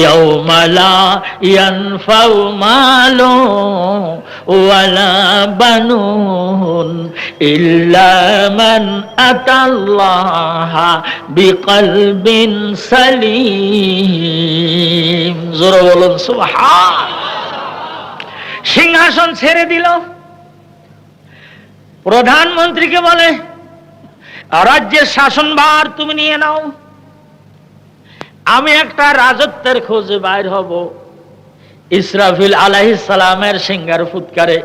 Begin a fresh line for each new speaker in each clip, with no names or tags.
ইয়াউমা লা ইয়ানফাউ মালু ওয়ালা বানুন ইল্লা মান আতাল্লাহা বিকলবিন সালিম। জোরে বলুন সুবহান। সিংহাসন ছেড়ে দিল, প্রধানমন্ত্রীকে বলে রাজ্যের শাসনভার তুমি নিয়ে নাও, আমি একটা রাজত্বের খোঁজে বাইর হব। ইসরাফিল আলাইহিস সালামের সিংহার ফুৎকারে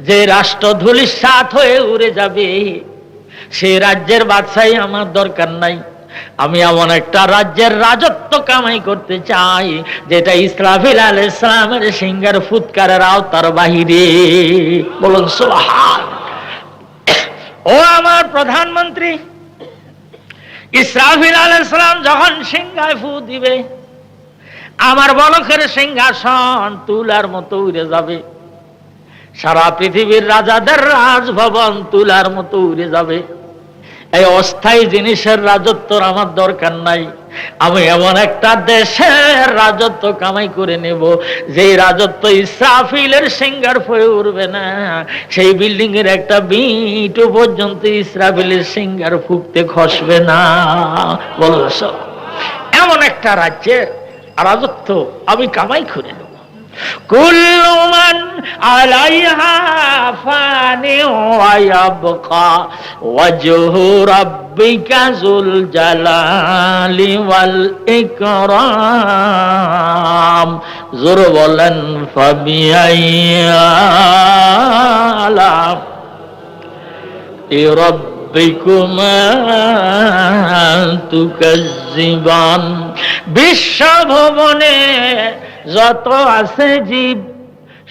যে রাষ্ট্র ধূলিসাৎ হয়ে উড়ে যাবে, সেই রাজ্যের বাদশাহী আমার দরকার নাই। আমি এমন একটা রাজ্যের রাজত্ব কামাই করতে চাই যেটা ইসরাফিল আলাইহিস সালামের সিংহার ফুৎকারের আওতার বাহিরে। বলুন সুবহান। ও আমার প্রধানমন্ত্রী, ইসরাফিল আলাইহিস সালাম যখন সিংহায় ফু দিবে, আমার বলকের সিংহাসন তুলার মতো উড়ে যাবে, সারা পৃথিবীর রাজাদের রাজভবন তুলার মতো উড়ে যাবে। এই অস্থায়ী জিনিসের রাজত্ব আমার দরকার নাই। আমি এমন একটা দেশের রাজত্ব কামাই করে নেব যে রাজত্ব ইসরাফিলের সিংহার হয়ে উঠবে না, সেই বিল্ডিং এর একটা বিট পর্যন্ত ইসরাফিলের সিংহার ফুঁকতে খসবে না। বলছ এমন একটা রাজ্যের রাজত্ব আমি কামাই করে নেব। কুল্লু মান আলাইহা ফানি ওয়া ইয়াবকা ওয়াজহু রাব্বিকা যুল জালালি ওয়াল ইকরাম। জোরে বলেন ফাবিআইয়া রাব্বিকুমা তুকাজ্জিবান। বিশ্বভবনে যত আছে জীব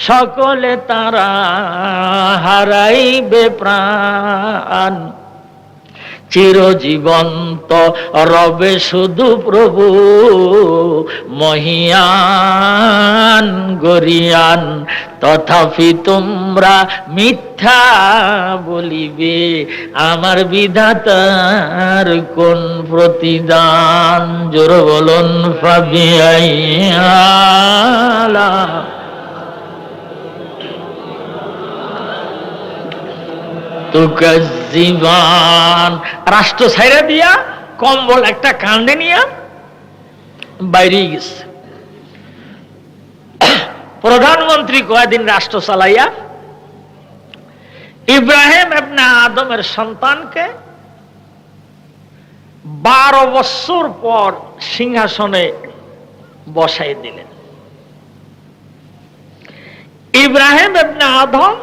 সকলে তারা হারাইবে প্রাণ, চিরজীবন্ত রবে শুধু প্রভু মহিয়ান গরিয়ান। তথাপি তোমরা মিথ্যা বলিবে, আমার বিধাতার কোন প্রতিদান। জোরে বলুন ফাবিআইয়া তুকাজ্জিবান। রাষ্ট্র ছাইরা দিয়া কম্বল একটা কান্দে নিয়া বাইরে গেছে। প্রধানমন্ত্রী কয়েকদিন রাষ্ট্র চালাইয়া ইব্রাহিম ইবনে আদমের সন্তানকে 12 বছর পর সিংহাসনে বসাই দিলেন। ইব্রাহিম ইবনে আদম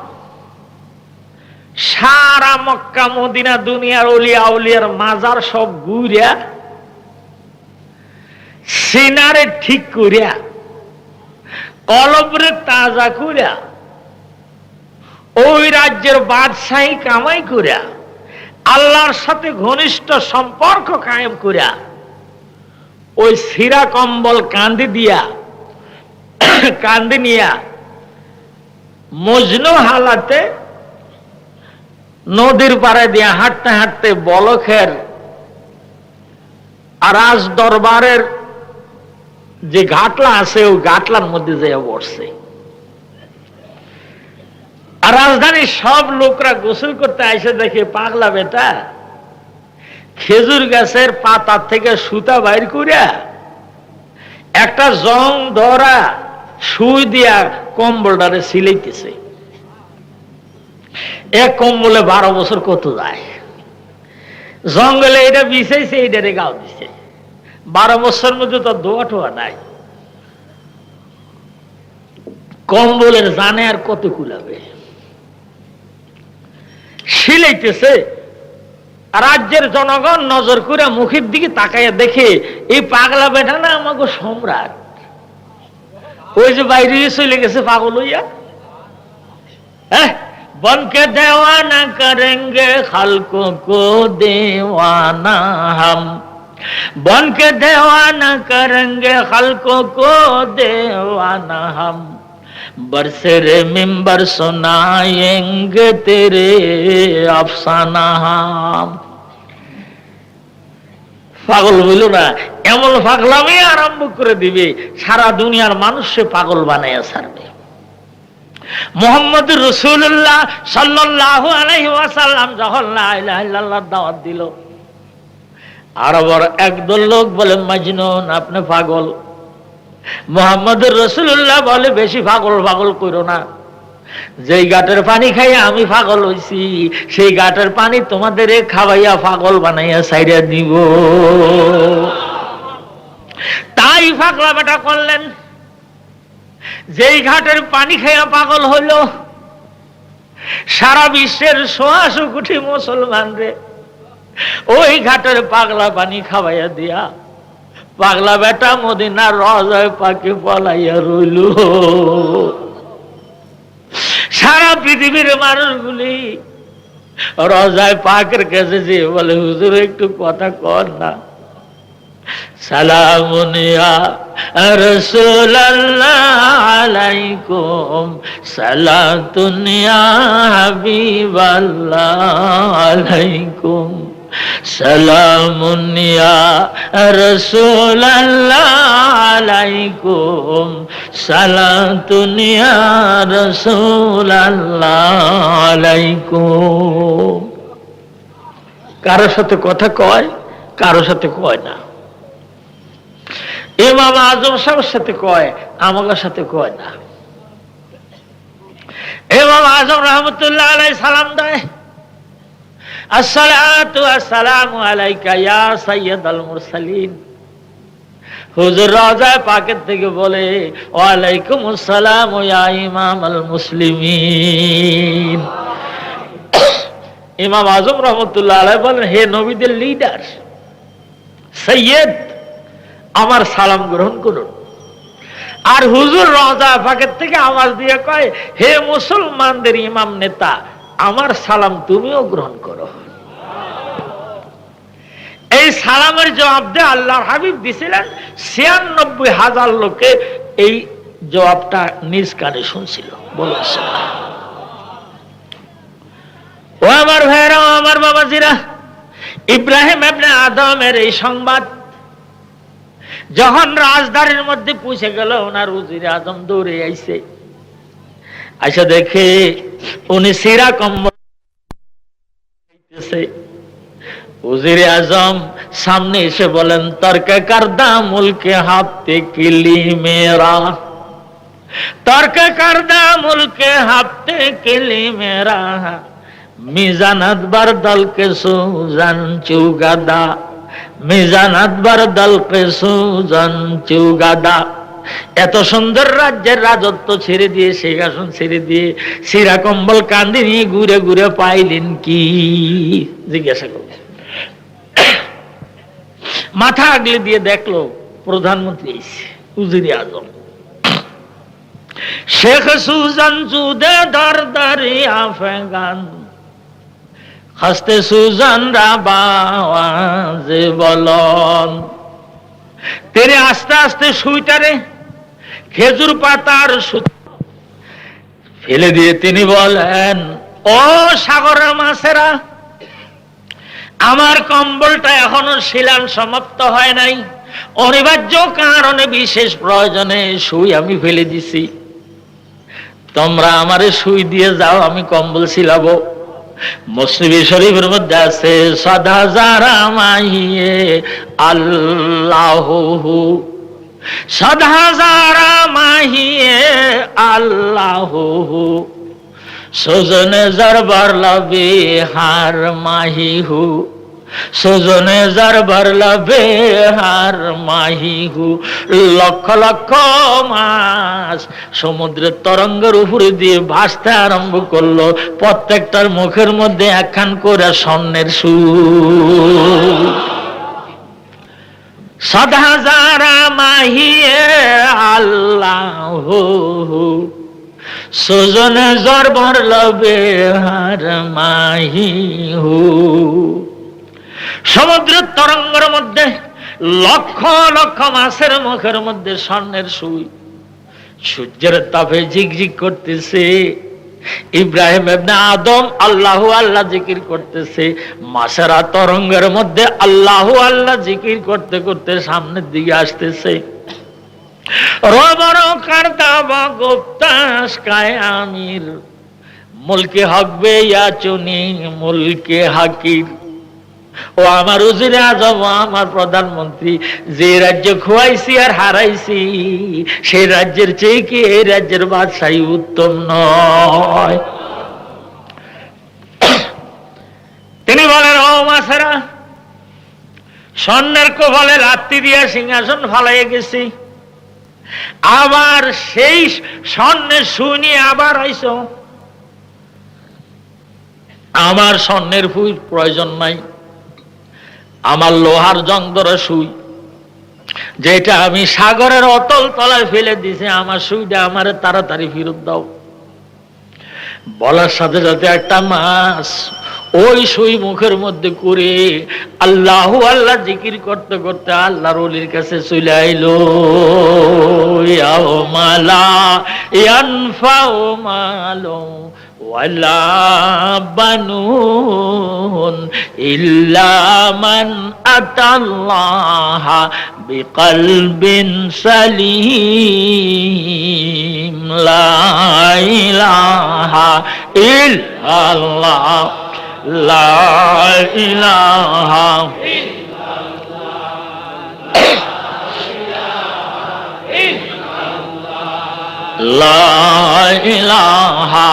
সারা মক্কা মদিনা দুনিয়ার ওলিয়া আউলিয়ার মাজার সব ঘুরিয়া সিনারে ঠিক করিয়া কলবরে তাজা করিয়া ওই রাজ্যের বাদশাহী কামাই করিয়া আল্লাহর সাথে ঘনিষ্ঠ সম্পর্ক কায়েম করিয়া ওই সিরা কম্বল কাঁদে দিয়া কাঁদে নিয়া মজনু হালাতে নদীর পাড়ে দিয়ে হাঁটতে হাঁটতে বলখের রাজ দরবারের যে ঘাটলা আছে ওই ঘাটলার মধ্যে যেয়ে বসছে। আর রাজধানীর সব লোকরা গোসল করতে এসে দেখে পাগলা বেটা খেজুর গাছের পাতা থেকে সুতা বাইর করিয়া একটা জং ধরা সুই দিয়া কম্বলটারে সিলাইতেছে। এক কম্বলে 12 বছর কত যায়? জঙ্গলে এটা বিছাইছে, এটারে গাও দিছে। 12 বছর মধ্যে তো দোয়া টোয়া নাই। কম্বলের জানে আর কত কুলাবে? সিলাইতেছে। রাজ্যের জনগণ নজর করে মুখের দিকে তাকাইয়া দেখে এই পাগলা বেটা না আমাকে সম্রাট। ওই যে বাইরে চলে গেছে পাগল হইয়া। হ্যাঁ, बन के दीवाना करेंगे खल्कों को दीवाना हम, बन के दीवाना करेंगे खल्कों को दीवाना हम, बरसरे मिंबर सुनाएंगे तेरे अफसाना हम। পাগল বইল না, এমন পাগলামি আরম্ভ করে দিবে সারা দুনিয়ার মানুষকে পাগল বানাইয়া ছাড়বে। মুহাম্মদুর রাসূলুল্লাহ সাল্লাল্লাহু আলাইহি ওয়াসাল্লাম যখন লা ইলাহা ইল্লাল্লাহর দাওয়াত দিল, আরবের একদল লোক বলে মাজনুন, আপনি পাগল। মুহাম্মদুর রাসূলুল্লাহ বলে বেশি পাগল পাগল করো না, যেই গাটের পানি খাইয়া আমি পাগল হইছি সেই গাটের পানি তোমাদের খাওয়াইয়া পাগল বানাইয়া ছাইড়া দিব। তাই পাগলা বেটা করলেন, যেই ঘাটের পানি খাইয়া পাগল হইল সারা বিশ্বের ১৬০ কোটি মুসলমান রে ওই ঘাটের পাগলা পানি খাওয়াইয়া দিয়া পাগলা বেটা মদিনার রওজায় পাকে পলাইয়া রইল। সারা পৃথিবীর মানুষগুলি রওজায় পাকের কাছে যে বলে, হুজুর একটু কথা কর না। সালামুন ইয়া রাসূলুল্লাহ আলাইকুম, সালাতুন ইয়া হাবিবাল্লাহ আলাইকুম, সালামুন ইয়া রাসূলুল্লাহ আলাইকুম, সালাতুন ইয়া রাসূলুল্লাহ আলাইকুম। কারো সাথে কথা কয়, কারো সাথে কয় না। ইমাম আজম সাহেবের সাথে কয়, আমাদের সাথে কয় না। ইমাম আজম রহমতুল্লাহ আলাইহি সালাম দেয়, আসসালাতু আসসালামু আলাইকা ইয়া সাইয়্যিদাল মুরসালিন। হুজুর রওজায়ে পাকের থেকে বলে, ওয়ালাইকুম আসসালাম ইয়া ইমামাল মুসলিমিন। ইমাম আজম রহমতুল্লাহ আলাইহি বলেন, হে নবীদের লিডার, সৈয়দ, আমার সালাম গ্রহণ করুন। আর হুজুর রওজায়ে পাকের থেকে আওয়াজ দিয়ে কয়, হে মুসলমানদের ইমাম নেতা, আমার সালাম তুমিও গ্রহণ করো। এই সালামের জবাব দিয়ে আল্লাহর হাবিব দিছিলেন, ৯৬,০০০ লোকে এই জবাবটা নিজ কানে শুনছিল। বলুন ও আমার ভাইরা, আমার বাবাজিরা, ইব্রাহিম ইবনে আদমের এই সংবাদ যখন রাজধানীর মধ্যে পৌঁছে গেল, ওনার উজির আজম দৌড়ে আইছে, আইসা দেখে উনি সিরা কম্বল। উজির আজম সামনে এসে বলেন, তর্কে কারদা মুলকে হাফতে কিলি মেরা, তর্কে কারদা মুলকে হাফতে কিলি মেরা, মিজানাত বার দল কে সুজান চুগাদা, মিজানাত বার দল কে সুজান চুগাদা। এত সুন্দর রাজ্যের রাজত্ব ছেড়ে দিয়ে, সিংহাসন ছেড়ে দিয়ে সিরা কম্বল কান্দি নিয়ে ঘুরে ঘুরে পাইলেন কি? জিজ্ঞাসা করল। মাথা আগলে দিয়ে দেখলো প্রধানমন্ত্রী উজিরে আজম, শেখ সুজান চুদে দরদারি আফগান, হাসতে সুজান রাবাওয়াজে বলন। তেরে আস্তে আস্তে সুইটারে খেজুর পাতার ফেলে দিয়ে তিনি বলেন, ও সাগরের মাছেরা, আমার কম্বলটা এখনো শিলান সমাপ্ত হয় নাই, অনিবার্য কারণে বিশেষ প্রয়োজনে সুই আমি ফেলে দিছি, তোমরা আমারে সুই দিয়ে যাও, আমি কম্বল ছিলাবো। মুসলিম শরীফের মধ্যে আছে, সদা যারা মাহিয়ে আল্লাহু, সদা যারা মাহিয়ে আল্লাহু, সজনে জরবার লবে হার মাহিহু, সজনে জরবার লবে হার মাহিহু। লক্ষ লক্ষ মাছ সমুদ্রের তরঙ্গের উপরে দিয়ে ভাসতে আরম্ভ করলো, প্রত্যেকটার মুখের মধ্যে একখান করে স্বর্ণের সুর। সদা যারা মাহিয়ে আল্লাহু, সজনে জরবার লবে হার মাহিহু। সমুদ্রের তরঙ্গের মধ্যে লক্ষ লক্ষ মাছের মুখের মধ্যে স্বর্ণের সুই, সূর্যের তাপে ঝিকঝিক করতেছে, ইব্রাহিম ইবনে আদম আল্লাহু আল্লাহ জিকির করতেছে, মাসেরা তরঙ্গের মধ্যে আল্লাহু আল্লাহ জিকির করতে করতে সামনের দিকে আসতেছে। রবর কারদাবা গুপ্তাস কায়ামির মুলকে হকবে ইয়াচুনি মুলকে হাকির। ও আমার উজিরে আজম, আমার প্রধানমন্ত্রী, যে রাজ্য খোয়াইছি আর হারাইছি সেই রাজ্যের চেয়ে কি এই রাজ্যের বাদশাহী উত্তম নয়? তিনি বলেন, ও মাসেরা, স্বর্ণের কপালে লাত্তি দিয়া সিংহাসন ফালাইয়া গেছি, আবার সেই স্বর্ণের সুই নিয়ে আবার আইস। আমার স্বর্ণের ফুই প্রয়োজন নাই, আমার লোহার জংদরে সুই, যেটা আমি সাগরের অতল তলায় ফেলে দিছি, আমার সুইটা আমার তাড়াতাড়ি ফেরত দাও। বলার সাথে সাথে একটা মাছ ওই সুই মুখের মধ্যে করে আল্লাহু আল্লাহ জিকির করতে করতে আল্লাহর ওলির কাছে চলে আইলো। ইয়াউমালা ইয়ানফাউ মালু ওয়ালা বানুন ইল্লা মান আতাল্লাহা বিকলবিন সালিম। লা ইলাহা ইল্লাল্লাহ, লা ইলাহা লা ইলাহা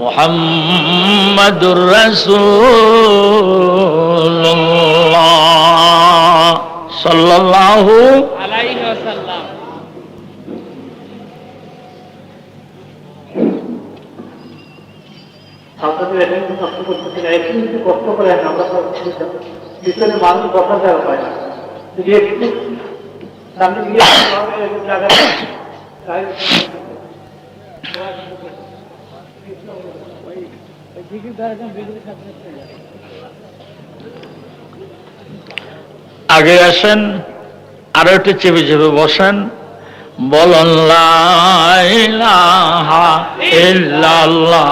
মুহাম্মাদুর রাসূলুল্লাহ সাল্লাল্লাহু আলাইহি ওয়াসাল্লাম।
ছাত্রদের এটা কিন্তু কষ্ট করতেছে না, একটু যদি কষ্ট করে আমরা পিছনে মানুষ বসার জায়গা পাই না, যদি একটু সামনে গিয়ে জায়গা
আগে আসেন, আরো একটু চেপে চেপে বসেন, বলুন লা ইলাহা ইল্লাল্লাহ,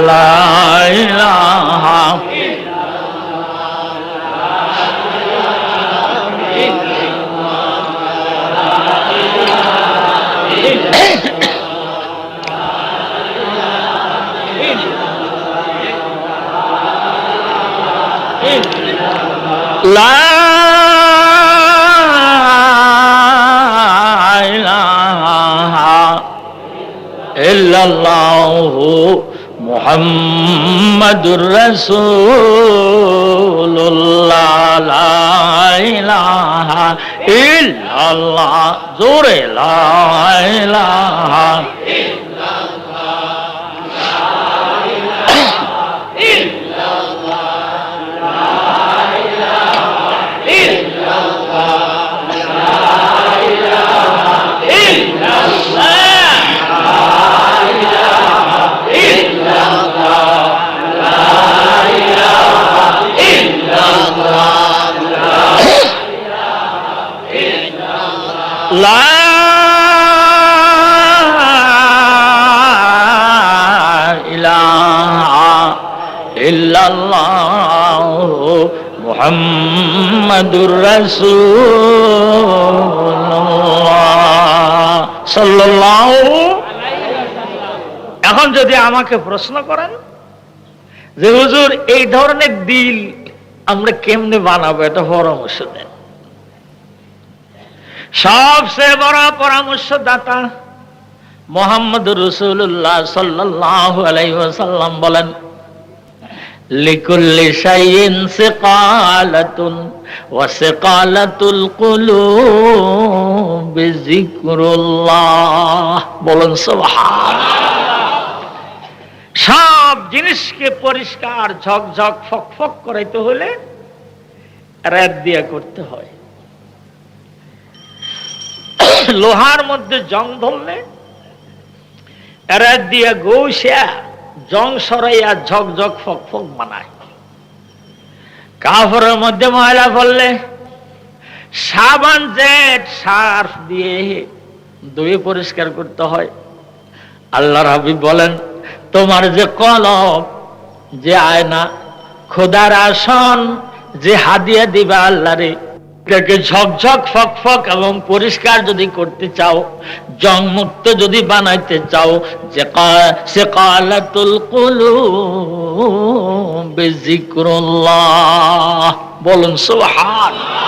লা ইলাহা লা ইলাহা ইল্লাল্লাহু মুহাম্মাদুর রাসূলুল্লাহ। লা ইলাহা ইল্লাল্লাহ, জোরে লা ইলাহা লা ইলাহা ইল্লাল্লাহু মুহাম্মাদুর রাসূলুল্লাহ সাল্লাল্লাহু আলাইহি ওয়াসাল্লাম। এখন যদি আমাকে প্রশ্ন করেন যে হুজুর এই ধরনের দিল আমরা কেমনে বানাবো এটা পরামর্শ দেন। সবচেয়ে বড় পরামর্শদাতা মুহাম্মদ রাসূলুল্লাহ সাল্লাল্লাহু আলাইহি ওয়াসাল্লাম বলেন, লিকুল্লি শাইইন সিকালাতুন ওয়া সিকালাতুল কুলুবি যিকরুল্লাহ। বলেন সুবহানাল্লাহ। সব জিনিসকে পরিষ্কার ঝকঝক ফকফক করাইতে হলে রাত দিয়া করতে হয়। লোহার মধ্যে জং ধরলে রাত দিয়া গৌসিয়া জং সরাইয়া ঝকঝক ফকফক বানায়। কাপড়ের মধ্যে ময়লা পড়লে সাবান জেট সার্ফ দিয়ে ধুয়ে পরিষ্কার করতে হয়। আল্লাহর হাবিব বলেন, তোমার যে কলব, যে আয়না, খোদার আসন, যে হাদিয়া দিবা আল্লাহরে, এটাকে ঝকঝক ফকফক এবং পরিষ্কার যদি করতে চাও, জং মুক্ত যদি বানাইতে চাও, যে সিকালাতুল কুলুবি যিকরুল্লাহ। বলুন সুবহানাল্লাহ।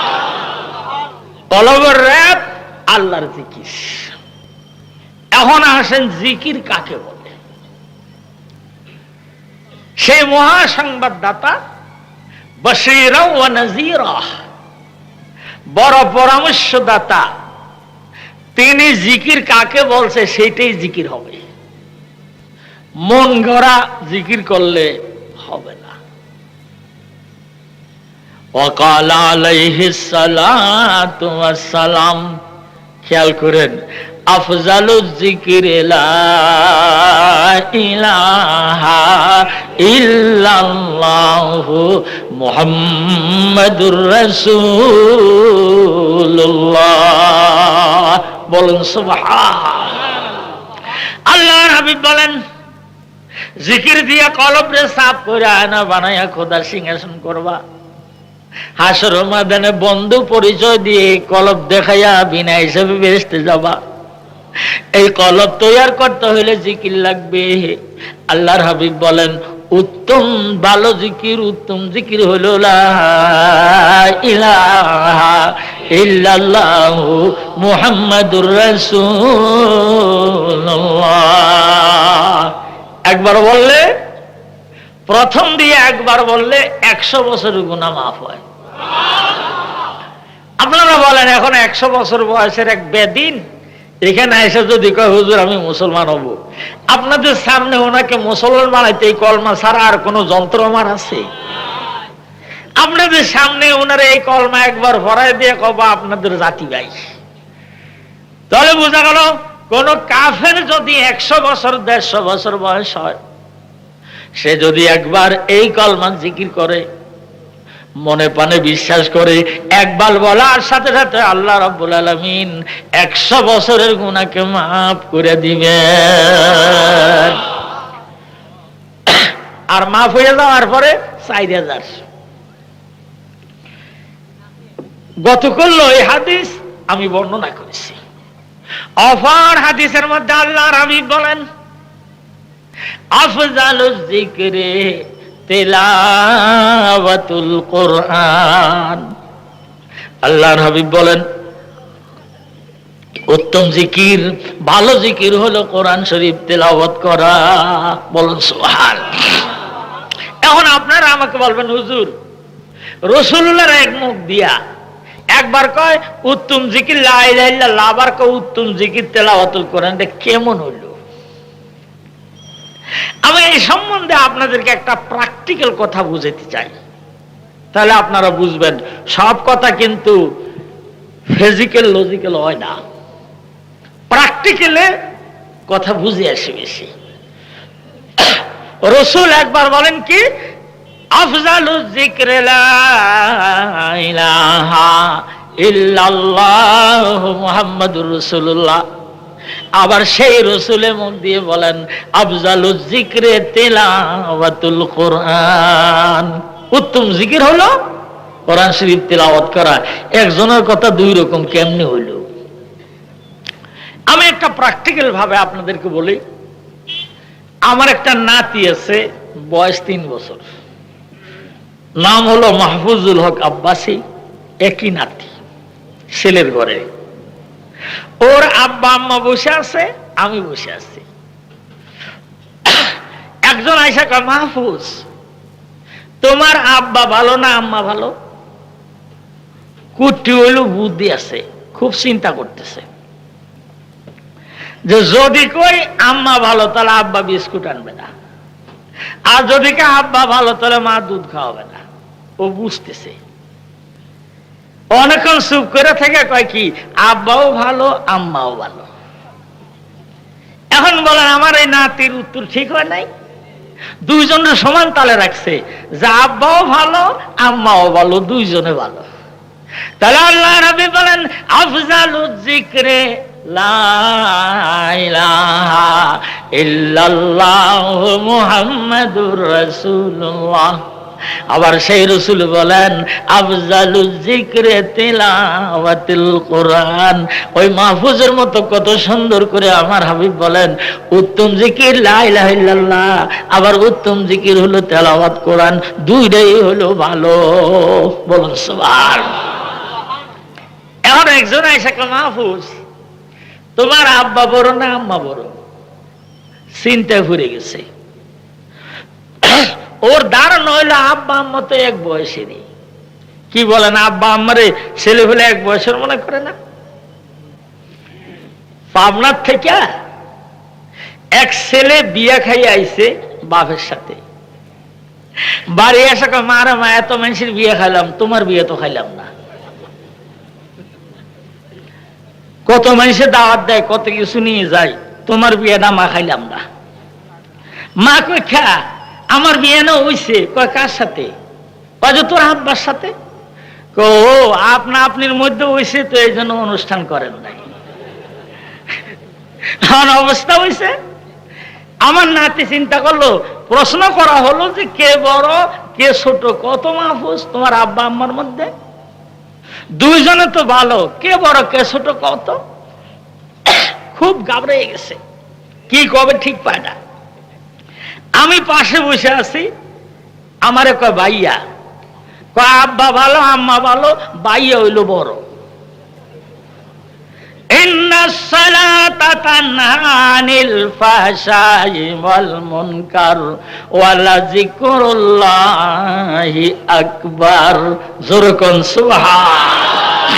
কলবের রাত আল্লাহর জিকির। এখন আসেন জিকির কাকে বলে। সেই মহা সংবাদদাতা বাশীরা ওয়া নাযীরা, বড় পরামর্শদাতা, তিনি জিকির কাকে বলছে সেটাই জিকির হবে। মন গড়া জিকির করলে হবে না। ওয়াকাল আলাইহিস সালাতু ওয়াস সালাম, খেয়াল করেন, আফজালুজ যিকরি লা ইলাহা ইল্লাল্লাহু মুহাম্মাদুর রাসূলুল্লাহ। বলুন সুবহানাল্লাহ। আল্লাহর হাবিব বলেন, জিকির দিয়া কলবরে সাফ করে আয়না বানাইয়া খোদার সিংহাসন করবা। হাসর ময়দানে বন্ধু পরিচয় দিয়ে কলব দেখাইয়া বিনা হিসেবে বেহেশতে যাবা। এই কলব তৈয়ার করতে হইলে জিকির লাগবে। আল্লাহর হাবিব বলেন, উত্তম ভালো জিকির, উত্তম জিকির হইল লা ইলাহা ইল্লাল্লাহু মুহাম্মাদুর রাসূলুল্লাহ। একবার বললে, প্রথম দিয়ে একবার বললে 100 বছরের গুনাহ মাফ হয়। আপনারা বলেন, এখন 100 বছর বয়সের এক বেদিন এখানে এসে যদি কয় হুজুর আমি মুসলমান হব, আপনাদের সামনে ওনাকে মুসলমান বানাইতে এই কলমা ছাড়া আর কোন যন্ত্র আমার আছে? আপনাদের সামনে ওনার এই কলমা একবার ভরাই দিয়ে কবা আপনাদের জাতি ভাই। তাহলে বোঝা গেল, কোন কাফের যদি 100 বছর 150 বছর বয়স হয়, সে যদি একবার এই কলমা জিকির করে, মনে প্রাণে বিশ্বাস করে, একবার বলার সাথে সাথে আল্লাহ রাব্বুল আলামিন 100 বছরের গুনাহকে মাফ করে দিবেন। আর মাফ হয়ে যাওয়ার পরে 4000। গতকাল এই হাদিস আমি বর্ণনা করেছি। অপর হাদিসের মধ্যে আল্লাহর হাবিব বলেন, আফজালুজ যিকরি তিলাওয়াতুল কোরআন। আল্লাহর হাবিব বলেন, উত্তম জিকির, ভালো জিকির হলো কোরআন শরীফ তেলাওয়াত করা। বলুন সুবহানাল্লাহ। এখন আপনারা আমাকে বলবেন, হুজুর রাসূলুল্লাহর এক মুখ দিয়া একবার কয় উত্তম জিকির লা ইলাহা ইল্লাল্লাহ, আবার কয় উত্তম জিকির তেলাওয়াতুল কোরআন, এটা কেমন হইল? আমি এই সম্বন্ধে আপনাদেরকে একটা প্র্যাকটিক্যাল কথা বুঝাতে চাই, তাহলে আপনারা বুঝবেন সব কথা কিন্তু ফিজিক্যাল লজিক্যাল হয় না। প্র্যাকটিক্যালে কথা বুঝে আসে বেশি। রাসূল একবার বলেন কি, আফজালুজ যিকরি লা ইলাহা ইল্লাল্লাহু মুহাম্মাদুর রাসূলুল্লাহ। আবার সেই রাসূলের মুখ দিয়ে বলেন, আফজালুজ যিকরি তিলাওয়াতুল কোরআন। উত্তম জিকির হলো কোরআন শরীফ তেলাওয়াত করা। একজনের কথা দুই রকম কেমনে হইল? আমি একটা প্র্যাকটিক্যাল ভাবে আপনাদেরকে বলি। আমার একটা নাতি আছে, বয়স 3 বছর। নাম হলো মাহফুজুল হক আব্বাসী, একই নাতি, ছেলের ঘরে। ওর আব্বা আম্মা বসে আছে, আমি বসে আছি। একজন আইসা কয়, মাহফুজ তোমার আব্বা ভালো না আম্মা ভালো? কুটি হইল বুদ্ধি আছে, খুব চিন্তা করতেছে যে যদি কই আম্মা ভালো তাহলে আব্বা বিস্কুট আনবে না, আর যদি কে আব্বা ভালো তাহলে মা দুধ খাওয়াবে না। ও বুঝতেছে। অনেকক্ষণ চুপ করে থেকে কয় কি, আব্বাও ভালো আম্মাও ভালো। এখন বলেন আমার এই নাতির উত্তর ঠিক হয় নাই? দুইজনের সমান তালে রাখছে যে আব্বাও ভালো আম্মাও ভালো, দুইজনে ভালো। তাহলে আল্লাহ নবী বলেন আফজালুজ যিকরে লা ইলাহা ইল্লাল্লাহু মুহাম্মাদুর রাসূলুল্লাহ। আবার সেই রাসূল বলেন আফজালুজ যিকরে তিলাওয়াতুল কোরআন। ওই মাহফুজের মতো কত সুন্দর করে আমার হাবিব বলেন উত্তম জিকির লা ইলাহা ইল্লাল্লাহ, আবার উত্তম জিকির হলো তেলাওয়াত কোরআন, দুইটাই হলো ভালো। বলুন সুবহানাল্লাহ। এখন একজন আইসা কয়, মাহফুজ তোমার আব্বা বড় না আম্মা বড়? চিন্তায় ঘুরে গেছে। ওর ধারণা হইলো আব্বা আম্মা তো এক বয়সেরই। কি বলেন, আব্বা আম্মারে ছেলে হলে এক বয়সের মনে করে না? পাবনার থেকে এক ছেলে বিয়া খাইয়ে আইছে বাপের সাথে, বাড়ি এসে কয়, মারা মা এত মানুষের বিয়ে খাইলাম, তোমার বিয়ে তো খাইলাম না। কত মানুষের দাওয়াত দেয়, কত কিছু নিয়ে যায়, তোমার বিয়েটা মা খাইলাম না। মা কই খা, আমার বিয়ে না হইছে। কয় কার সাথে? কয় যে তোর আব্বার সাথে। ও আপনা আপনির মধ্যে হইছে তো এই জন্য অনুষ্ঠান করেন নাই। আমার অবস্থা হইছে। আমার নাতি চিন্তা করলো, প্রশ্ন করা হলো যে কে বড় কে ছোট, কত মাহফুজ তোমার আব্বা আম্মার মধ্যে? দুইজনে তো ভালো, কে বড় কে ছোট কত? খুব ঘাবড়ে গেছে, কি কবে ঠিক পায় না। আমি পাশে বসে আছি, আমারে কয় ভাইয়া, কয় আব্বা ভালো আম্মা ভালো, ভাইয়া হইল বড়। ইন্নাস সালাতা তানহা আনিল ফাহশাই ওয়াল মুনকার ওয়ালা যিকরুল্লাহি আকবার। জোরে কোন সুবহান।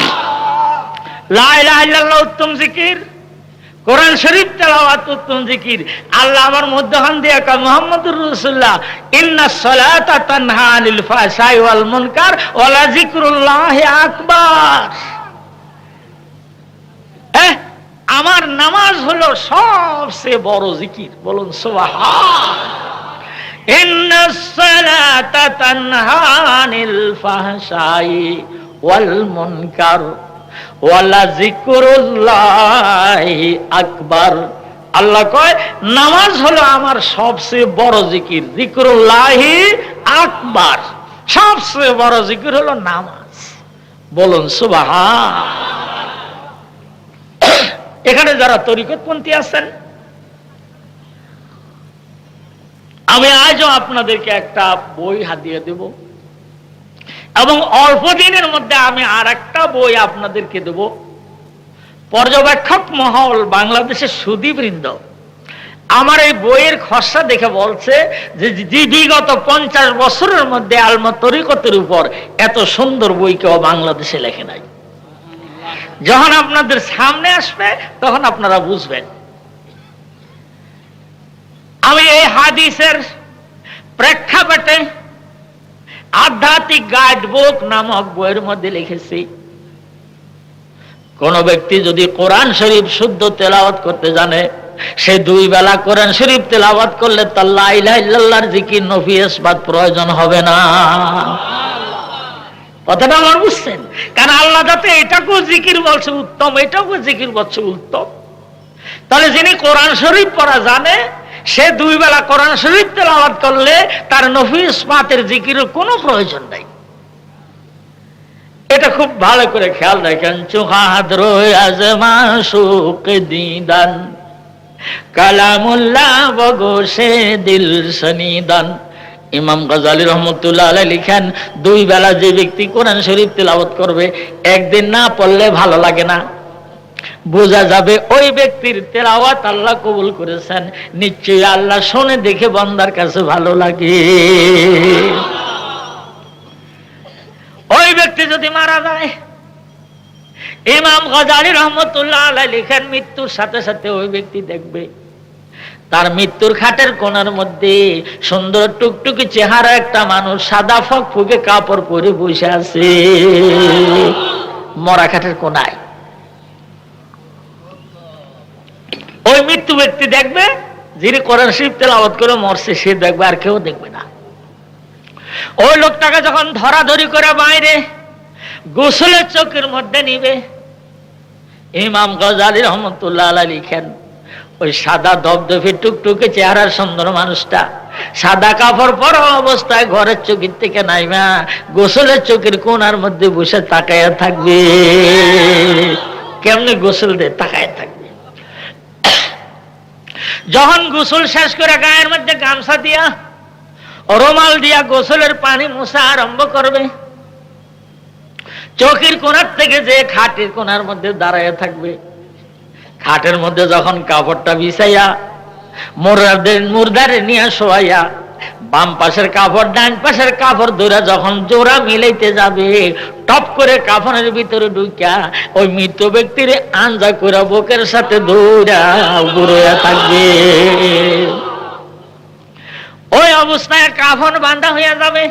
লা ইলাহা ইল্লাল্লাহ উত্তম জিকির, কোরআন শরীফ তেলাওয়াত উত্তম জিকির। আল্লাহ আমার মধ্যখান দিয়ে কয় মুহাম্মদুর রাসূলুল্লাহ ইন্নাস সালাতা তানহা আনিল ফাহশাই ওয়াল মুনকার ওয়ালা যিকরুল্লাহি আকবার। আমার নামাজ হলো সবচেয়ে বড় জিকির। বলুন সুবহান। ইন্নাস সালাতা তানহা আনিল ফাহশাই ওয়াল মুনকার ওয়ালা যিকরুল্লাহি আকবার। আল্লাহ কয় নামাজ হলো আমার সবচেয়ে বড় জিকির, যিকরুল্লাহি আকবার। সবচেয়ে বড় জিকির হলো নামাজ। বলুন সুবহান। এখানে যারা তরিকতপন্থী আছেন, আমি আজও আপনাদেরকে একটা বই হাদিয়া দেব, এবং অল্প দিনের মধ্যে আমি আর একটা বই আপনাদেরকে দেব। পর্যবেক্ষক মহল, বাংলাদেশের সুধীবৃন্দ আমার এই বইয়ের খসড়া দেখে বলছে যে বিগত 50 বছরের মধ্যে আলমা তরিকতের উপর এত সুন্দর বই কেউ বাংলাদেশে লেখে নাই। যখন আপনাদের সামনে আসবে তখন আপনারা বুঝবেন। আমি এই হাদিসের প্রেক্ষাপটে আধ্যাত্মিক গাইড বুক নামক বইয়ের মধ্যে লিখেছি, কোন ব্যক্তি যদি কোরআন শরীফ শুদ্ধ তেলাওয়াত করতে জানে, সে 2 বেলা কোরআন শরীফ তেলাওয়াত করলে তার লা ইলাহা ইল্লাল্লাহর জিকির নফি ইসবাত প্রয়োজন হবে না। কথাটা আমার বুঝছেন? কারণ আল্লাহ যাতে এটাকেও জিকির বলছে উত্তম, এটাকেও জিকির বলছে উত্তম, তাহলে যিনি কোরআন শরীফ পড়া জানে সে 2 বেলা কোরআন শরীফ তেলাওয়াত করলে তার নফি ইসবাতের জিকিরের কোনো প্রয়োজন নাই। এটা খুব ভালো করে খেয়াল রাখেন। চুহাদ রোয় আজমা সুক দিদান কালামুল্লাহ বগোশে দিল সনিদান ইমাম গাজ্জালী রাহমাতুল্লাহ আলাইহি লিখেন, 2 বেলা যে ব্যক্তি কোরআন শরীফ তেলাওয়াত করবে, একদিন না পড়লে ভালো লাগে না, বোঝা যাবে ওই ব্যক্তির তেলাওয়াত আল্লাহ কবুল করেছেন, নিশ্চয়ই আল্লাহ শুনে দেখে বান্দার কাছে ভালো লাগে। ওই ব্যক্তি যদি মারা যায়, ইমাম গাজ্জালী রাহমাতুল্লাহ আলাইহি লিখেন, মৃত্যুর সাথে সাথে ওই ব্যক্তি দেখবে তার মৃত্যুর খাটের কোণার মধ্যে সুন্দর টুকটুকি চেহারা একটা মানুষ সাদা ফকফকে কাপড় পরে বসে আছে মরা খাটের কোণায়। ওই মৃত্যু ব্যক্তি দেখবে, যিনি কোরআন শরীফ তেলাওয়াত করে মরছে সে দেখবে, আর কেউ দেখবে না। ওই লোকটাকে যখন ধরাধরি করে বাইরে গোসলের চোখের মধ্যে নিবে, ইমাম গাজ্জালী রাহমাতুল্লাহ আলাইহি লিখেন, ওই সাদা ধবধবে টুকটুকে চেহারার সুন্দর মানুষটা সাদা কাপড় পরা অবস্থায় ঘরের চোখের থেকে নাইমা গোসলের চোখের কোণার মধ্যে বসে তাকায়া থাকবে। কেমনে গোসল দে তাকায়া থাকবে। যখন গোসল শেষ করে গায়ের মধ্যে গামছা দিয়া রুমাল দিয়া গোসলের পানি মোছা আরম্ভ করবে, চোখের কোণার থেকে যে খাটের কোণার মধ্যে দাঁড়ায় থাকবে, খাটের মধ্যে যখন কাপড়টা বিছাইয়া মুর্দারে নিয়ে শোয়াইয়া বাম পাশের কাপড় ডান পাশের কাপড় ধরে যখন জোড়া মিলাইতে যাবে, টপ করে কাফনের ভিতরে ঢুকিয়া ওই মৃত ব্যক্তির আঞ্জা করে বুকের সাথে দৌড়া বুড়োয়া থাকবে। ওই অবস্থায় কাফন বাঁধা হইয়া যাবে,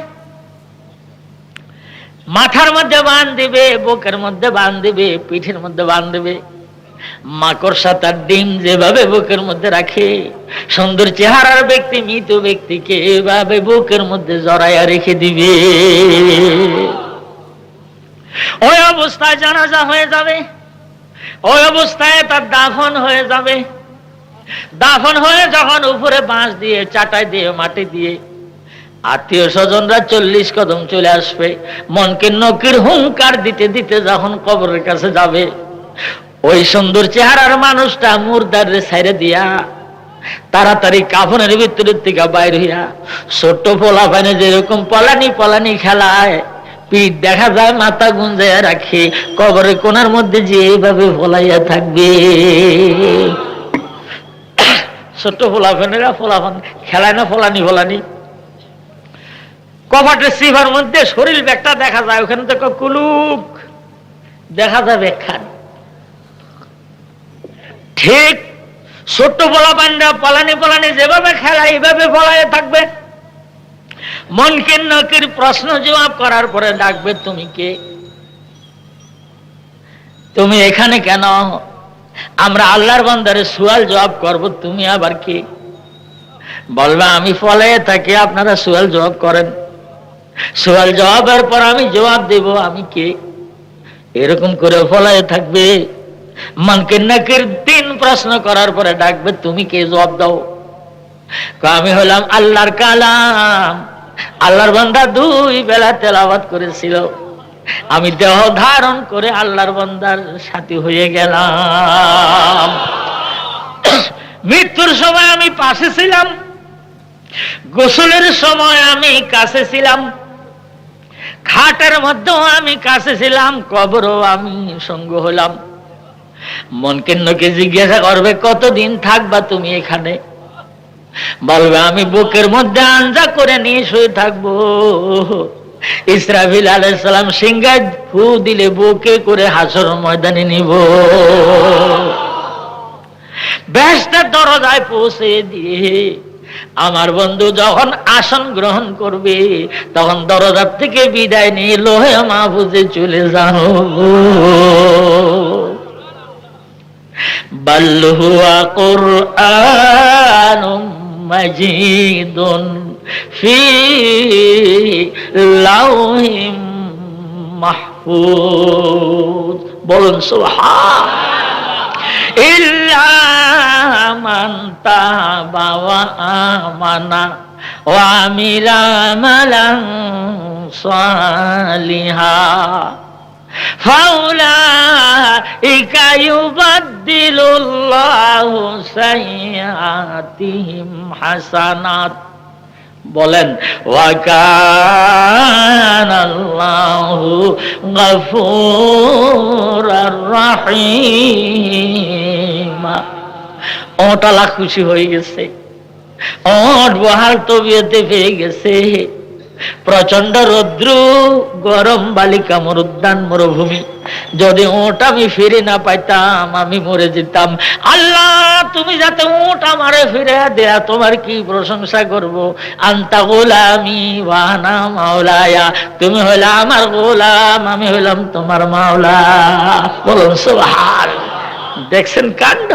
মাথার মধ্যে বাঁধ দিবে, বুকের মধ্যে বাঁধ দিবে, পিঠের মধ্যে বাঁধ দিবে। মাকড়সা তার ডিম যেভাবে বুকের মধ্যে রাখে, সুন্দর চেহারার ব্যক্তি মৃত ব্যক্তিকে এভাবে বুকের মধ্যে জড়াইয়া রেখে দিবে। ওই অবস্থায় জানাজা হয়ে যাবে, ওই অবস্থায় তার দাফন হয়ে যাবে। দাফন হয়ে যখন উপরে বাঁশ দিয়ে চাটাই দিয়ে মাটি দিয়ে আত্মীয় স্বজনরা 40 কদম চলে আসবে, মনকে নকির হুঙ্কার দিতে দিতে যখন কবরের কাছে যাবে, ওই সুন্দর চেহারার মানুষটা মুর্দারে ছাইরে দিয়া তাড়াতাড়ি কাফনের ভিতরের থেকে বাইর হইয়া ছোট্ট পোলা পানে যেরকম পলানি পলানি খেলায় পিঠ দেখা যায় মাথা গুঞ্জাইয়া রাখে, কবরের কোণার মধ্যে যে এইভাবে ফলাইয়া থাকবে। ছোট্ট ফোলাফানেরা ফোলাফান খেলায় না ফলানি ফলানি, কপাটের সিভার মধ্যে শরীর ব্যাগটা দেখা যায়, ওখানে তো কুলুক দেখা যায় ব্যাখ্যান। ঠিক ছোট্ট পোলাপানরা পলানি পলানি যেভাবে খেলায় এইভাবে ফলাইয়া থাকবে। মনকে নকির প্রশ্ন জবাব করার পরে ডাকবে, তুমি কে? তুমি এখানে কেন? আমরা আল্লাহর বান্দারে সুয়াল জবাব করব, তুমি আবার কে? বলবে আমি ফলাইয়া থাকি, আপনারা সুয়াল জবাব করেন। সুয়াল জবাবের পর আমি জবাব দেব আমি কে। এরকম করে ফলাইয়া থাকবে। মনকে নকির 3 প্রশ্ন করার পরে ডাকবে, তুমি কে? জবাব দাও। আমি হলাম আল্লাহর কালাম, আল্লাহর বান্দা 2 বেলা তেলাওয়াত করেছিল, আমি দেহ ধারণ করে আল্লাহর বান্দার সাথী হয়ে গেলাম। মৃত্যুর সময় আমি পাশে ছিলাম, গোসলের সময় আমি কাছে ছিলাম, খাটের মধ্যেও আমি কাছে ছিলাম, কবরও আমি সঙ্গ হলাম। মনকে নকে জিজ্ঞাসা করবে, কতদিন থাকবা তুমি এখানে? বলবে আমি বুকের মধ্যে আঞ্জা করে নিয়ে শুয়ে থাকবো। ইসরাফিল আলাইহিস সালাম সিংহায় ফু দিলে বুকে করে হাসর ময়দানে নিব। বেহেশতের দরজায় পৌঁছে দিয়ে আমার বন্ধু যখন আসন গ্রহণ করবে, তখন দরজার থেকে বিদায় নিয়ে লোহে মাহফুজে চলে যাও। বাল হুয়া কুরআনুম মাজিদুন ফি লাওহিম মাহফুজ। বলুন সুবহান। ইল্লা মান তাবা ওয়া আমানা ওয়া আমিলা আমালান সালিহা ফাউলাইকা ইউবাদদিলুল্লাহু সাইয়্যাতিহিম হাসানাত বলেন ওয়া কানাল্লাহু গফুরার রাহিম। ওটালা খুশি হয়ে গেছে, ওট বহাল তবিয়তে পেয়ে গেছে। প্রচন্ড রৌদ্র, গরম বালিকা মরুদ্যান মরুভূমি, যদি ওট আমি ফিরে না পাইতাম আমি মরে যেতাম। আল্লাহ তুমি যাতে ওট আমারে ফিরে দেয়া, তোমার কি প্রশংসা করব। আনতা গোলামি ওয়ানা মাওলায়া, তুমি হইলা আমার গোলাম, আমি হইলাম তোমার মাওলা। বলুন সুবহানাল্লাহ। দেখছেন কাণ্ড।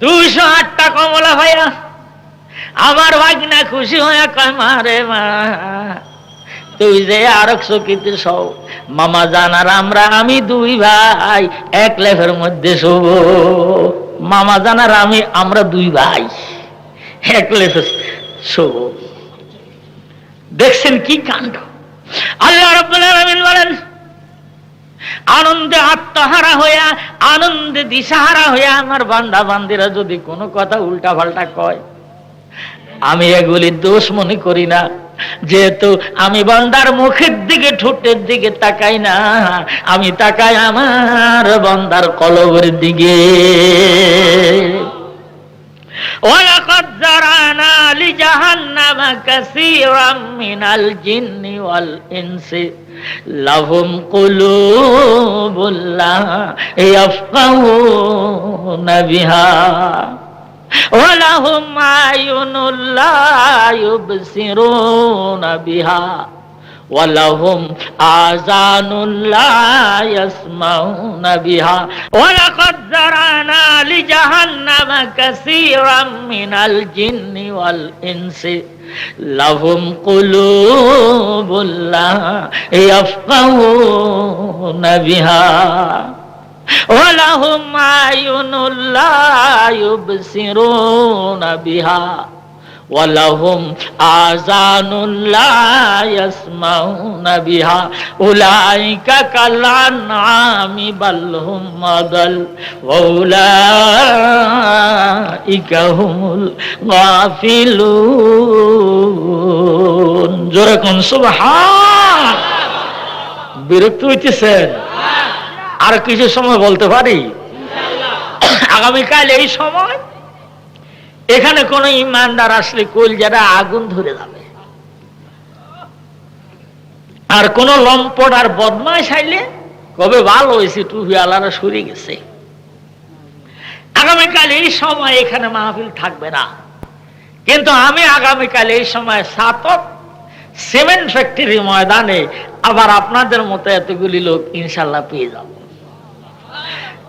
208টা কমলা ভাইয়া আমার ভাগনা খুশি হয়ে কয় মারে মা তুই যে আরক চকিতে সব মামা জানার আমি 2 ভাই এক লেফের মধ্যে শোব। মামা জানার আমরা 2 ভাই এক লেফে শোব। দেখছেন কি কাণ্ড। আল্লাহ রাব্বুল আলামিন বলেন আনন্দে আত্মহারা হইয়া, আনন্দে দিশাহারা হইয়া আমার বান্দা বান্দিরা যদি কোনো কথা উল্টা পাল্টা কয়, আমি এগুলি দোষ মনে করি না, যেহেতু আমি বান্দার মুখের দিকে ঠোঁটের দিকে তাকাই না, আমি তাকাই আমার বান্দার কলবের দিকে। ওয়ালাকাদ যারানা লিজাহান্নামা কাসীরাম মিনাল জিন্নি ওয়াল ইনসি লাহুম কুলুবুল লা ইয়াফকাহুনা বিহা ওয়া লাহুম আয়ুনুল লা ইউবসিরুনা বিহা ওয়া লাহুম আযানুল লা ইয়াসমাউনা বিহা। ওয়ালাকাদ যারানা লিজাহান্নামা কাসীরাম মিনাল জিন্নি ওয়াল ইনসি লাহুম কুলুবুল লা ইয়াফকাহুনা বিহা ওয়া লাহুম আয়ুনুল লা ইউবসিরুনা বিহা ওয়া লাহুম আযানুল লা ইয়াসমাউনা বিহা উলাইকা কাল আনআমি বাল হুম আদাল ওয়া উলাইকা হুমুল গাফিলুন। জোরে কোন সুবহান। বিরক্ত হইতেছেন? আর কিছু সময় বলতে পারি? আগামীকাল এই সময় এখানে কোন ইমানদার আসলে কলজাটা আগুন ধরে যাবে, আর কোন লম্পট আর বদমাশ আইলে কবে ভালো হয়েছে টুপি আলারা সরে গেছে। আগামীকাল এই সময় এখানে মাহফিল থাকবে না, কিন্তু আমি আগামীকাল এই সময় সাতক সিমেন্ট ফ্যাক্টরি ময়দানে আবার আপনাদের মতো এতগুলি লোক ইনশাল্লাহ পেয়ে যাব।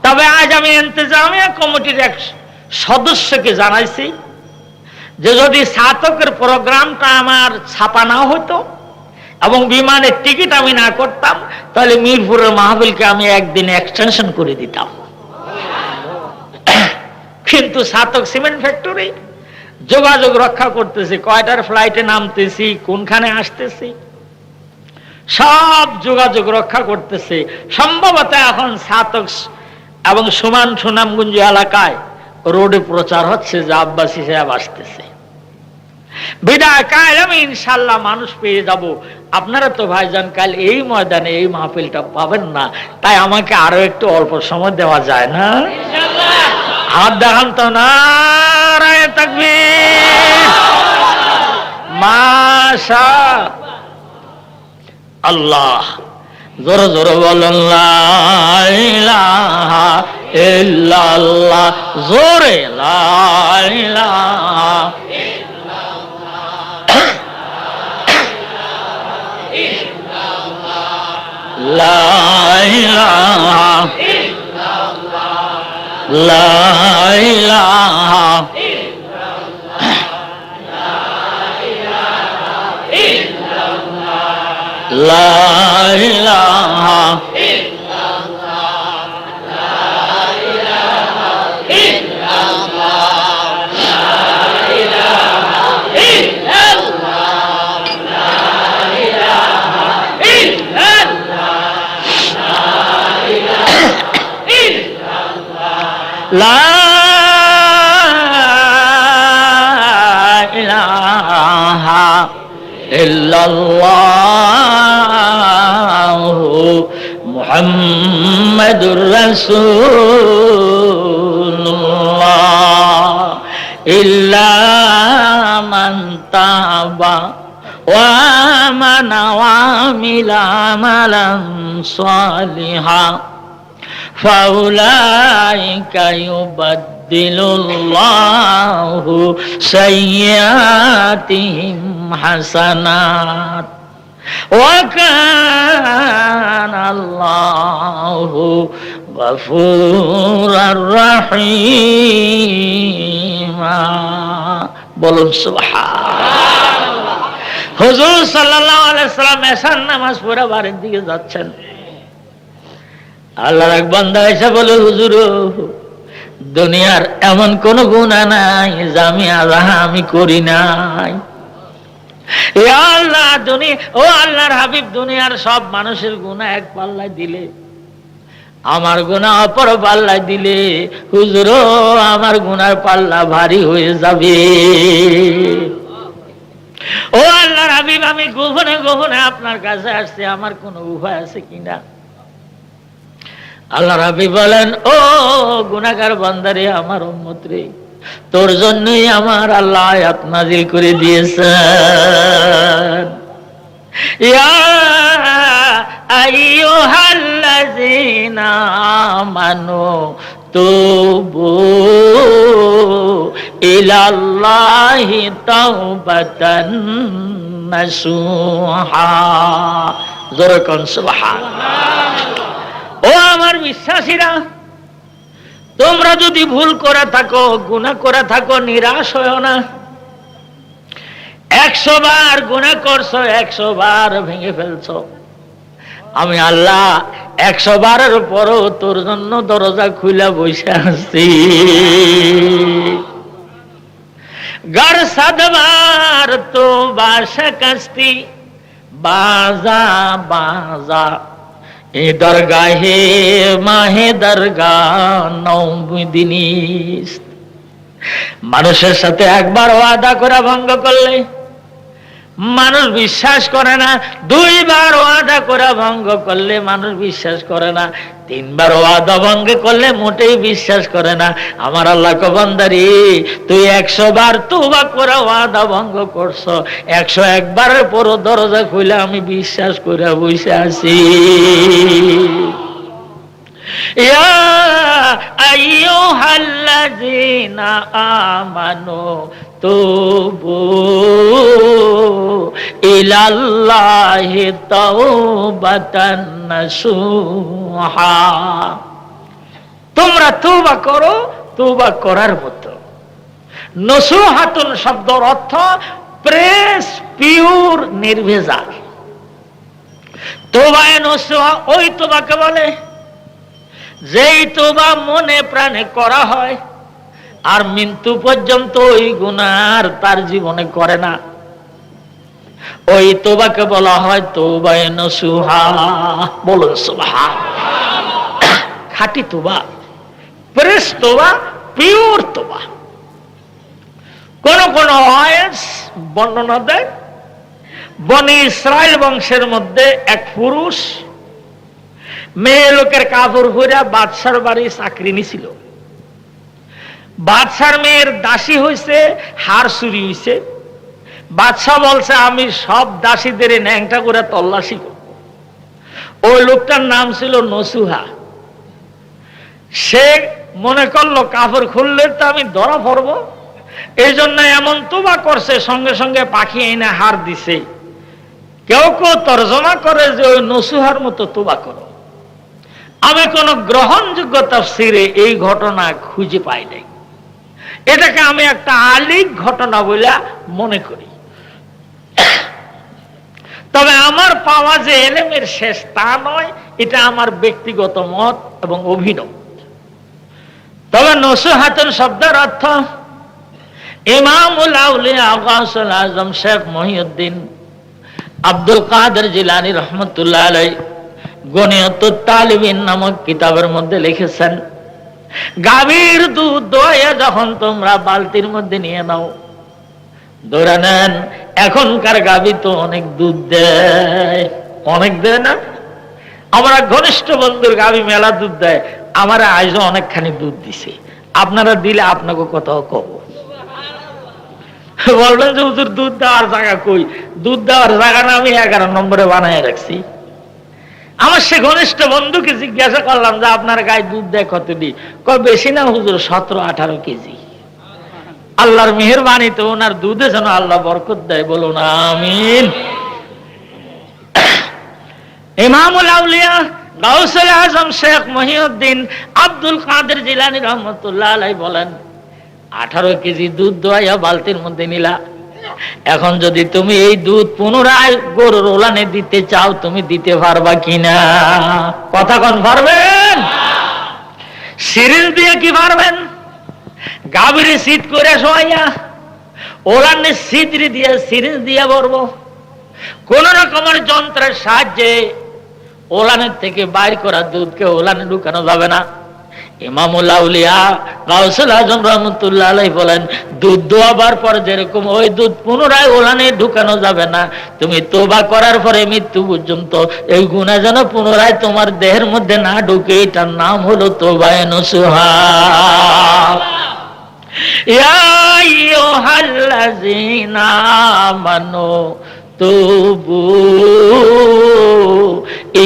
তবে আজ আমি ইন্তেজামিয়া কমিটির এক সদস্যকে জানাইছি যে যদি সাতকের প্রোগ্রামটা আমার ছাপা না হতো এবং বিমানের টিকিট আমি না করতাম, তাহলে মিরপুরের মাহফিলকে আমি একদিন এক্সটেনশন করে দিতাম। কিন্তু সাতক সিমেন্ট ফ্যাক্টরি যোগাযোগ রক্ষা করতেছি, কয়টার ফ্লাইটে নামতেছি, কোনখানে আসতেছি, সব যোগাযোগ রক্ষা করতেছে। সম্ভবত এখন সাতক এবং সুনামগঞ্জ এলাকায় রোডে প্রচার হচ্ছে যে আব্বাসী সাহেব আসতেছে। বিদায় কাল আমি ইনশাল্লাহ মানুষ পেয়ে যাব। আপনারা তো ভাইজান কাল এই ময়দানে এই মাহফিলটা পাবেন না, তাই আমাকে আরো একটু অল্প সময় দেওয়া যায় না? হাত দেখান তো, নারায়ে তাকবীর, মাশা আল্লাহ। জোরে জোরে বলেন লা ইলাহা ইল্লাল্লাহ, জোরে লা ইলাহা লা ইলাহা লা ইলাহা লা ইলাহা লা ইল্লাল্লাহু মুহাম্মাদুর রাসূলুল্লাহ ইল্লা মান তাবা ওয়া আমানা ওয়া আমিলা আমালান সালিহা ফাউলাইকা ইউবাদদিলুল্লাহু সাইয়্যাতিহিম হাসানাত ওয়া কানাল্লাহু গফুরার রাহিমা। বলুন সুবহানাল্লাহ। হুজুর সাল্লাল্লাহু আলাইহি সাল্লাম এশার নামাজ পড়ে বাড়ির দিকে যাচ্ছেন। আল্লাহর এক বান্দা এসে বলে, হুজুর দুনিয়ার এমন কোন গুনাহ নাই যা আমি করি নাই। ইয়া আল্লাহ, ও আল্লাহর হাবিব, দুনিয়ার সব মানুষের গুনাহ এক পাল্লায় দিলে, আমার গুনাহ অপর পাল্লায় দিলে হুজুর আমার গুনার পাল্লা ভারী হয়ে যাবে। ও আল্লাহর হাবিব, আমি গোপনে গোপনে আপনার কাছে আসছি, আমার কোনো উপায় আছে কিনা? আল্লাহর হাবিব বলেন, ও গুনাহগার বান্দারে, আমার উম্মত রে, তোর জন্যই আমার আল্লাহ আয়াত নাযিল করে দিয়েছেন। ইয়া আইয়ুহাল্লাযীনা আমানু তুবু ইলাল্লাহি তাওবাতান নাসুহা। জোরে কোন সুবহানাল্লাহ। ও আমার বিশ্বাসীরা, তোমরা যদি ভুল করে থাকো, গুনাহ করে থাকো, নিরাশ হয়ো না। 100 বার গুনাহ করছো, 100 বার ভেঙে ফেলছো, আমি আল্লাহ 100 বারের পরও তোর জন্য দরজা খুলে বসে আছি। গর সাদবার তো বাশকস্তি বাজা বাজা এ দরগাহে মাহে দরগাহ নৌদিনিস। মানুষের সাথে একবার ওয়াদা করে ভঙ্গ করলে মানুষ বিশ্বাস করে না, 2 বার ওয়াদা করে ভঙ্গ করলে মানুষ বিশ্বাস করে না, 3 বার ওয়াদা ভঙ্গ করলে মোটেই বিশ্বাস করে না। আমার আল্লাহ কো বান্দারে, তুই 100 বার তওবা করে ওয়াদা ভঙ্গ করছো, 101 বারের পর দরজা খুলে আমি বিশ্বাস করে বসে আছি। ইয়া আইয়ুহাল্লাযীনা আমানু তুবু ইলাল্লাহি তাওবাতান নাসুহা। তোমরা তওবা করো, তওবা করার মতো। নসুহাতুন শব্দের অর্থ প্রেস, পিওর, নির্ভেজাল। তওবায়ে নসুহা ওই তওবাকে বলে যেই তওবা মনে প্রাণে করা হয় আর মৃত্যু পর্যন্ত ওই গুনাহ তার জীবনে করে না, ওই তওবাকে বলা হয় তওবায়ে নসুহা। বলুন সুবহানাল্লাহ। খাঁটি তওবা, ফ্রেশ তওবা, পিওর তওবা। কোন কোন আয়াত বর্ণনা দেয়, বনি ইসরাইল বংশের মধ্যে এক পুরুষ মেয়ে লোকের কাপড় পরে বাদশার বাড়ি চাকরি নিছিল। বাদশার মেয়ের দাসী হইছে, হার চুরি হইছে। বাদশাহ বলছে, আমি সব দাসীদের ন্যাংটা করে তল্লাশি করব। ওই লোকটার নাম ছিল নসুহা। সে মনে করলো কাপড় খুললে তো আমি ধরা পড়ব, এই জন্য এমন তওবা করছে, সঙ্গে সঙ্গে পাখি এনে হার দিছে। কেউ কেউ তর্জমা করে যে ওই নসুহার মতো তওবা করো। আমি কোন গ্রহণযোগ্য তাফসিরে এই ঘটনা খুঁজে পাই নাই। এটাকে আমি একটা আলিক ঘটনা বলে মনে করি। তবে আমার পাওয়া যে এলেমের শেষ তা নয়, এটা আমার ব্যক্তিগত মত এবং অভিনব। তবে নসুহাতুন শব্দের অর্থ ইমামুল আউলিয়া গাউসুল আজম শেখ মহিউদ্দিন আব্দুল কাদের জিলানী রহমতুল্লাহ আলাইহি গনিয়াতুত তালিবিন নামক কিতাবের মধ্যে লিখেছেন, গাভীর দুধ দোয়ে যখন তোমরা বালতির মধ্যে নিয়ে নাও, ধরে নেন এখনকার গাভী তো অনেক দুধ দেয়, অনেক দেয় না? আমরা ঘনিষ্ঠ বন্ধুর গাভী মেলা দুধ দেয়, আমার আজও অনেকখানি দুধ দিছে, আপনারা দিলে আপনাকে কোথাও কব। বলবেন যে হুজুর দুধ দেওয়ার জায়গা কই? দুধ দেওয়ার জায়গাটা আমি 11 নম্বরে বানায় রাখছি। আমার সে ঘনিষ্ঠ বন্ধুকে জিজ্ঞাসা করলাম যে আপনার গায়ে দুধ দেয় কতটি? কয় বেশি না হুজুর, 17-18 কেজি। আল্লাহর মেহেরবানি তো ওনার দুধে যেন আল্লাহ বরকত দেয়, বলুন আমিন। ইমামুল আউলিয়া গাউসুল আজম শেখ মহিউদ্দিন আব্দুল কাদের জিলানী রহমতুল্লাহ আলাইহি বলেন, 18 কেজি দুধ দোয়াইয়া বালতির মধ্যে নিলা, এখন যদি তুমি এই দুধ পুনরায় গরুর ওলানে দিতে চাও, তুমি দিতে পারবা কিনা? কথা কোন পারবেন? সিরিজ দিয়ে কি পারবেন? গাভীর শীত করে শোয়াইয়া ওলানে সিদ্রি দিয়ে সিরিজ দিয়ে ভরবো, কোন রকমের যন্ত্রের সাহায্যে ওলানের থেকে বাইর করা দুধকে ওলানে ঢুকানো যাবে না। ইমামুল আউলিয়া গাউসুল আজম রহমতুল্লাহ আলাইহি বলেন, দুধ দোয়াবার পর যেরকম ওই দুধ পুনরায় ওলানে ঢুকানো যাবে না, তুমি তওবা করার পরে মৃত্যু পর্যন্ত এই গুনাহ যেন পুনরায় তোমার দেহের মধ্যে না ঢুকে, এটার নাম হলো তওবায়ে নসুহা। ইয়া আইয়ুহাল্লাযীনা আমানু তুবু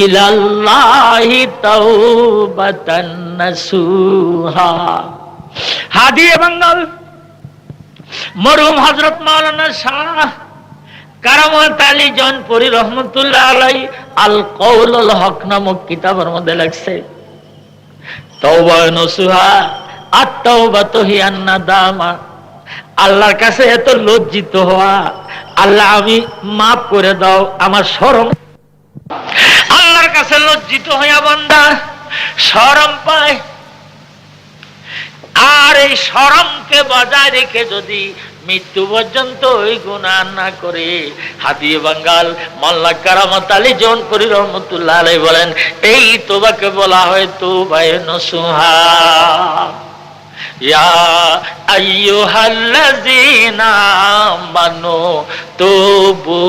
ইলাল্লাহি তাওবাতান নাসুহা। হাদিয়ে বাঙ্গাল মরহুম হযরত মাওলানা শাহ কারামত আলী জৌনপুরী রহমতুল্লাহ আলাইহি আল কওলুল হক নামক কিতাবের মধ্যে লেখছে, তাওবা নসুহা আত-তাওবাতু হিয়ান নাদামা, আল্লাহর কাছে এত লজ্জিত হওয়া, আল্লাহ আমি মাফ করে দাও, আমার শরম। আল্লাহর কাছে লজ্জিত হইয়া বান্দা শরম পায়, আর এই শরমকে বজায় রেখে যদি মৃত্যু পর্যন্ত ওই গুনাহ না করে, হাদিয়ে বাঙ্গাল মোল্লা কারামত আলী জৌনপুরী রহমতুল্লাহ আলাইহি বলেন, এই তওবাকে বলা হয় তওবায়ে নসুহা। ইয়া আইয়ুহাল্লাযীনা আমানু তুবু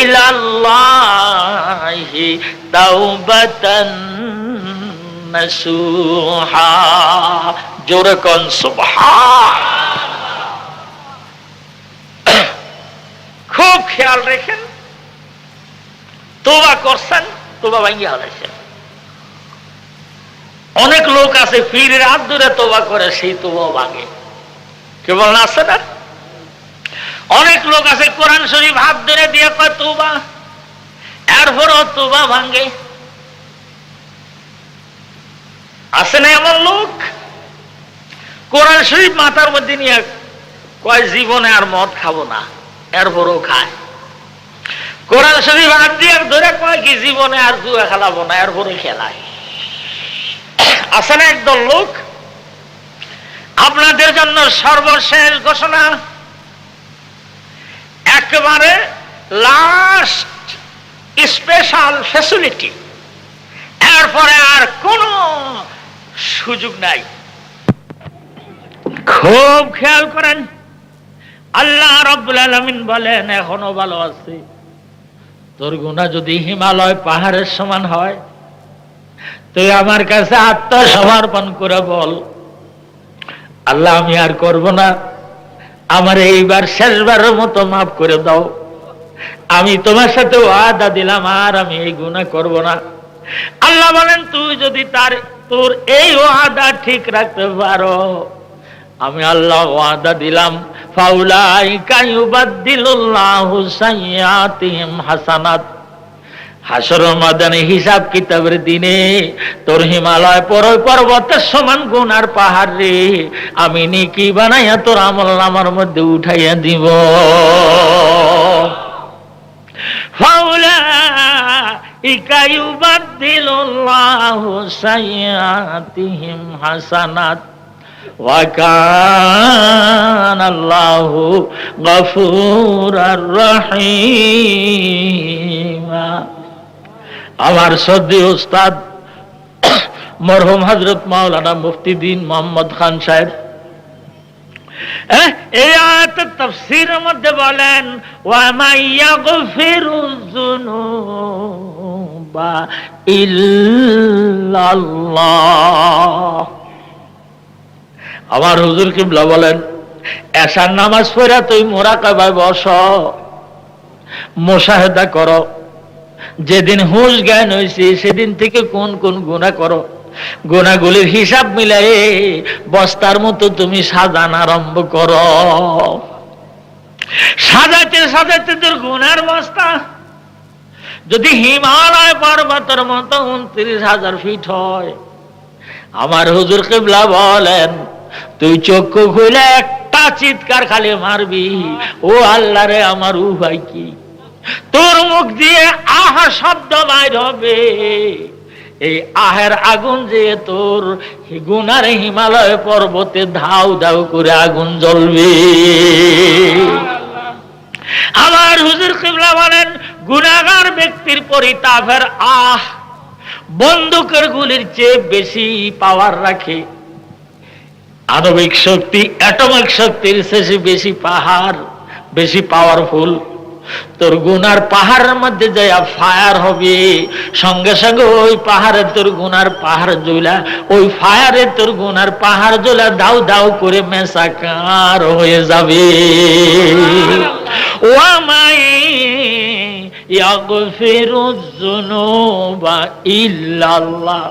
ইলাল্লাহি তাওবাতান নাসুহা। জোরে কোন সুবহান। খুব খেয়াল রেখেন, তওবা করছেন, তওবা ভাঙিয়া হারাইছেন। অনেক লোক আছে পীরের হাত ধরে তওবা করে, সেই তওবা ভাঙে, কেবল আছে না? অনেক লোক আছে কোরআন শরীফ হাত ধরে দিয়ে কয় তওবা, এরপরও তওবা ভাঙে। আছে না এমন লোক? কোরআন শরীফ মাথার মধ্যে নিয়ে কয় জীবনে আর মদ খাবো না, এরপরও খায়। কোরআন শরীফ হাত দিয়ে ধরে কয় কি জীবনে আর জুয়া খেলাবো না, এরপরে খেলায়। আছে না একদল লোক? আপনাদের জন্য সর্বশেষ ঘোষণা, একেবারে লাস্ট স্পেশাল ফ্যাসিলিটি, এরপরে আর কোন সুযোগ নাই। খুব খেয়াল করেন, আল্লাহ রাব্বুল আলামিন বলেন, এখনো ভালো আছে, তোর গুনাহ যদি হিমালয় পাহাড়ের সমান হয়, তুই আমার কাছে আত্মসমর্পণ করে বল, আল্লাহ আমি আর করব না, আমার এইবার শেষবারের মতো মাফ করে দাও, আমি তোমার সাথে ওয়াদা দিলাম আর আমি এই গুনাহ করব না। আল্লাহ বলেন, তুই যদি তোর এই ওয়াদা ঠিক রাখতে পারো, আমি আল্লাহ ওয়াদা দিলাম, ফাউলাইকা ইউবাদদিলুল্লাহু সাইয়্যাতিহিম হাসানাত। হাসরের ময়দানে হিসাব কিতাবের দিনে তোর হিমালয় পর্বতের সমান গুনার পাহাড় রে আমি নেকি বানাইয়া তোর আমলনামার মধ্যে উঠাইয়া দিব। ফাউলাইকা ইউবাদদিলুল্লাহু সাইয়্যাতিহিম হাসানাত ওয়া কানাল্লাহু গফুরার রহিম। আমার শ্রদ্ধেয় উস্তাদ মরহুম হযরত মাওলানা মুফতি দ্বীন মোহাম্মদ খান সাহেব এই আয়াতের তাফসীরের মধ্যে বলেন ওয়া মাইয়াগফিরুয যুনুবা ইল্লাল্লাহ। আমার হুজুর কিবলা বলেন এশার নামাজ পড়া তুই মুরাকাবায় বস, মুশাহেদা করো, যেদিন হুঁশ জ্ঞান হয়েছে সেদিন থেকে কোন কোন গুনাহ করো, গুনাহগুলির হিসাব মিলাই বস্তার মতো তুমি সাজান আরম্ভ করো। সাজাতে সাজাতে তোর গুনার বস্তা যদি হিমালয় পর্বতের মতো 29,000 ফিট হয়, আমার হুজুর কিবলা বলেন তুই চক্ষু খুলে একটা চিৎকার খালি মারবি, ও আল্লাহ রে আমার উপায় কি? তোর মুখ দিয়ে আহা শব্দ বাইর হবে, এই আহের আগুন যে তোর গুনার হিমালয় পর্বতে ধাউ ধাউ করে আগুন জ্বলবে। আমার হুজুর কিবলা বলেন গুনাহগার ব্যক্তির পরিতাপের আহ বন্দুকের গুলির চেয়ে বেশি পাওয়ার রাখে। আণবিক শক্তি অ্যাটমিক শক্তির চেয়ে বেশি পাহাড়, বেশি পাওয়ারফুল। তোর গুনার পাহাড়ের মধ্যে যাইয়া ফায়ার হবে, সঙ্গে সঙ্গে ওই পাহাড়ে তোর গুনার পাহাড় জ্বলা, ওই ফায়ারে তোর গুনার পাহাড় জ্বলা দাউ দাউ করে মেসাকার হয়ে যাবে। ওয়ামাই ইয়াগফিরুয যুনুবা ইল্লাল্লাহ।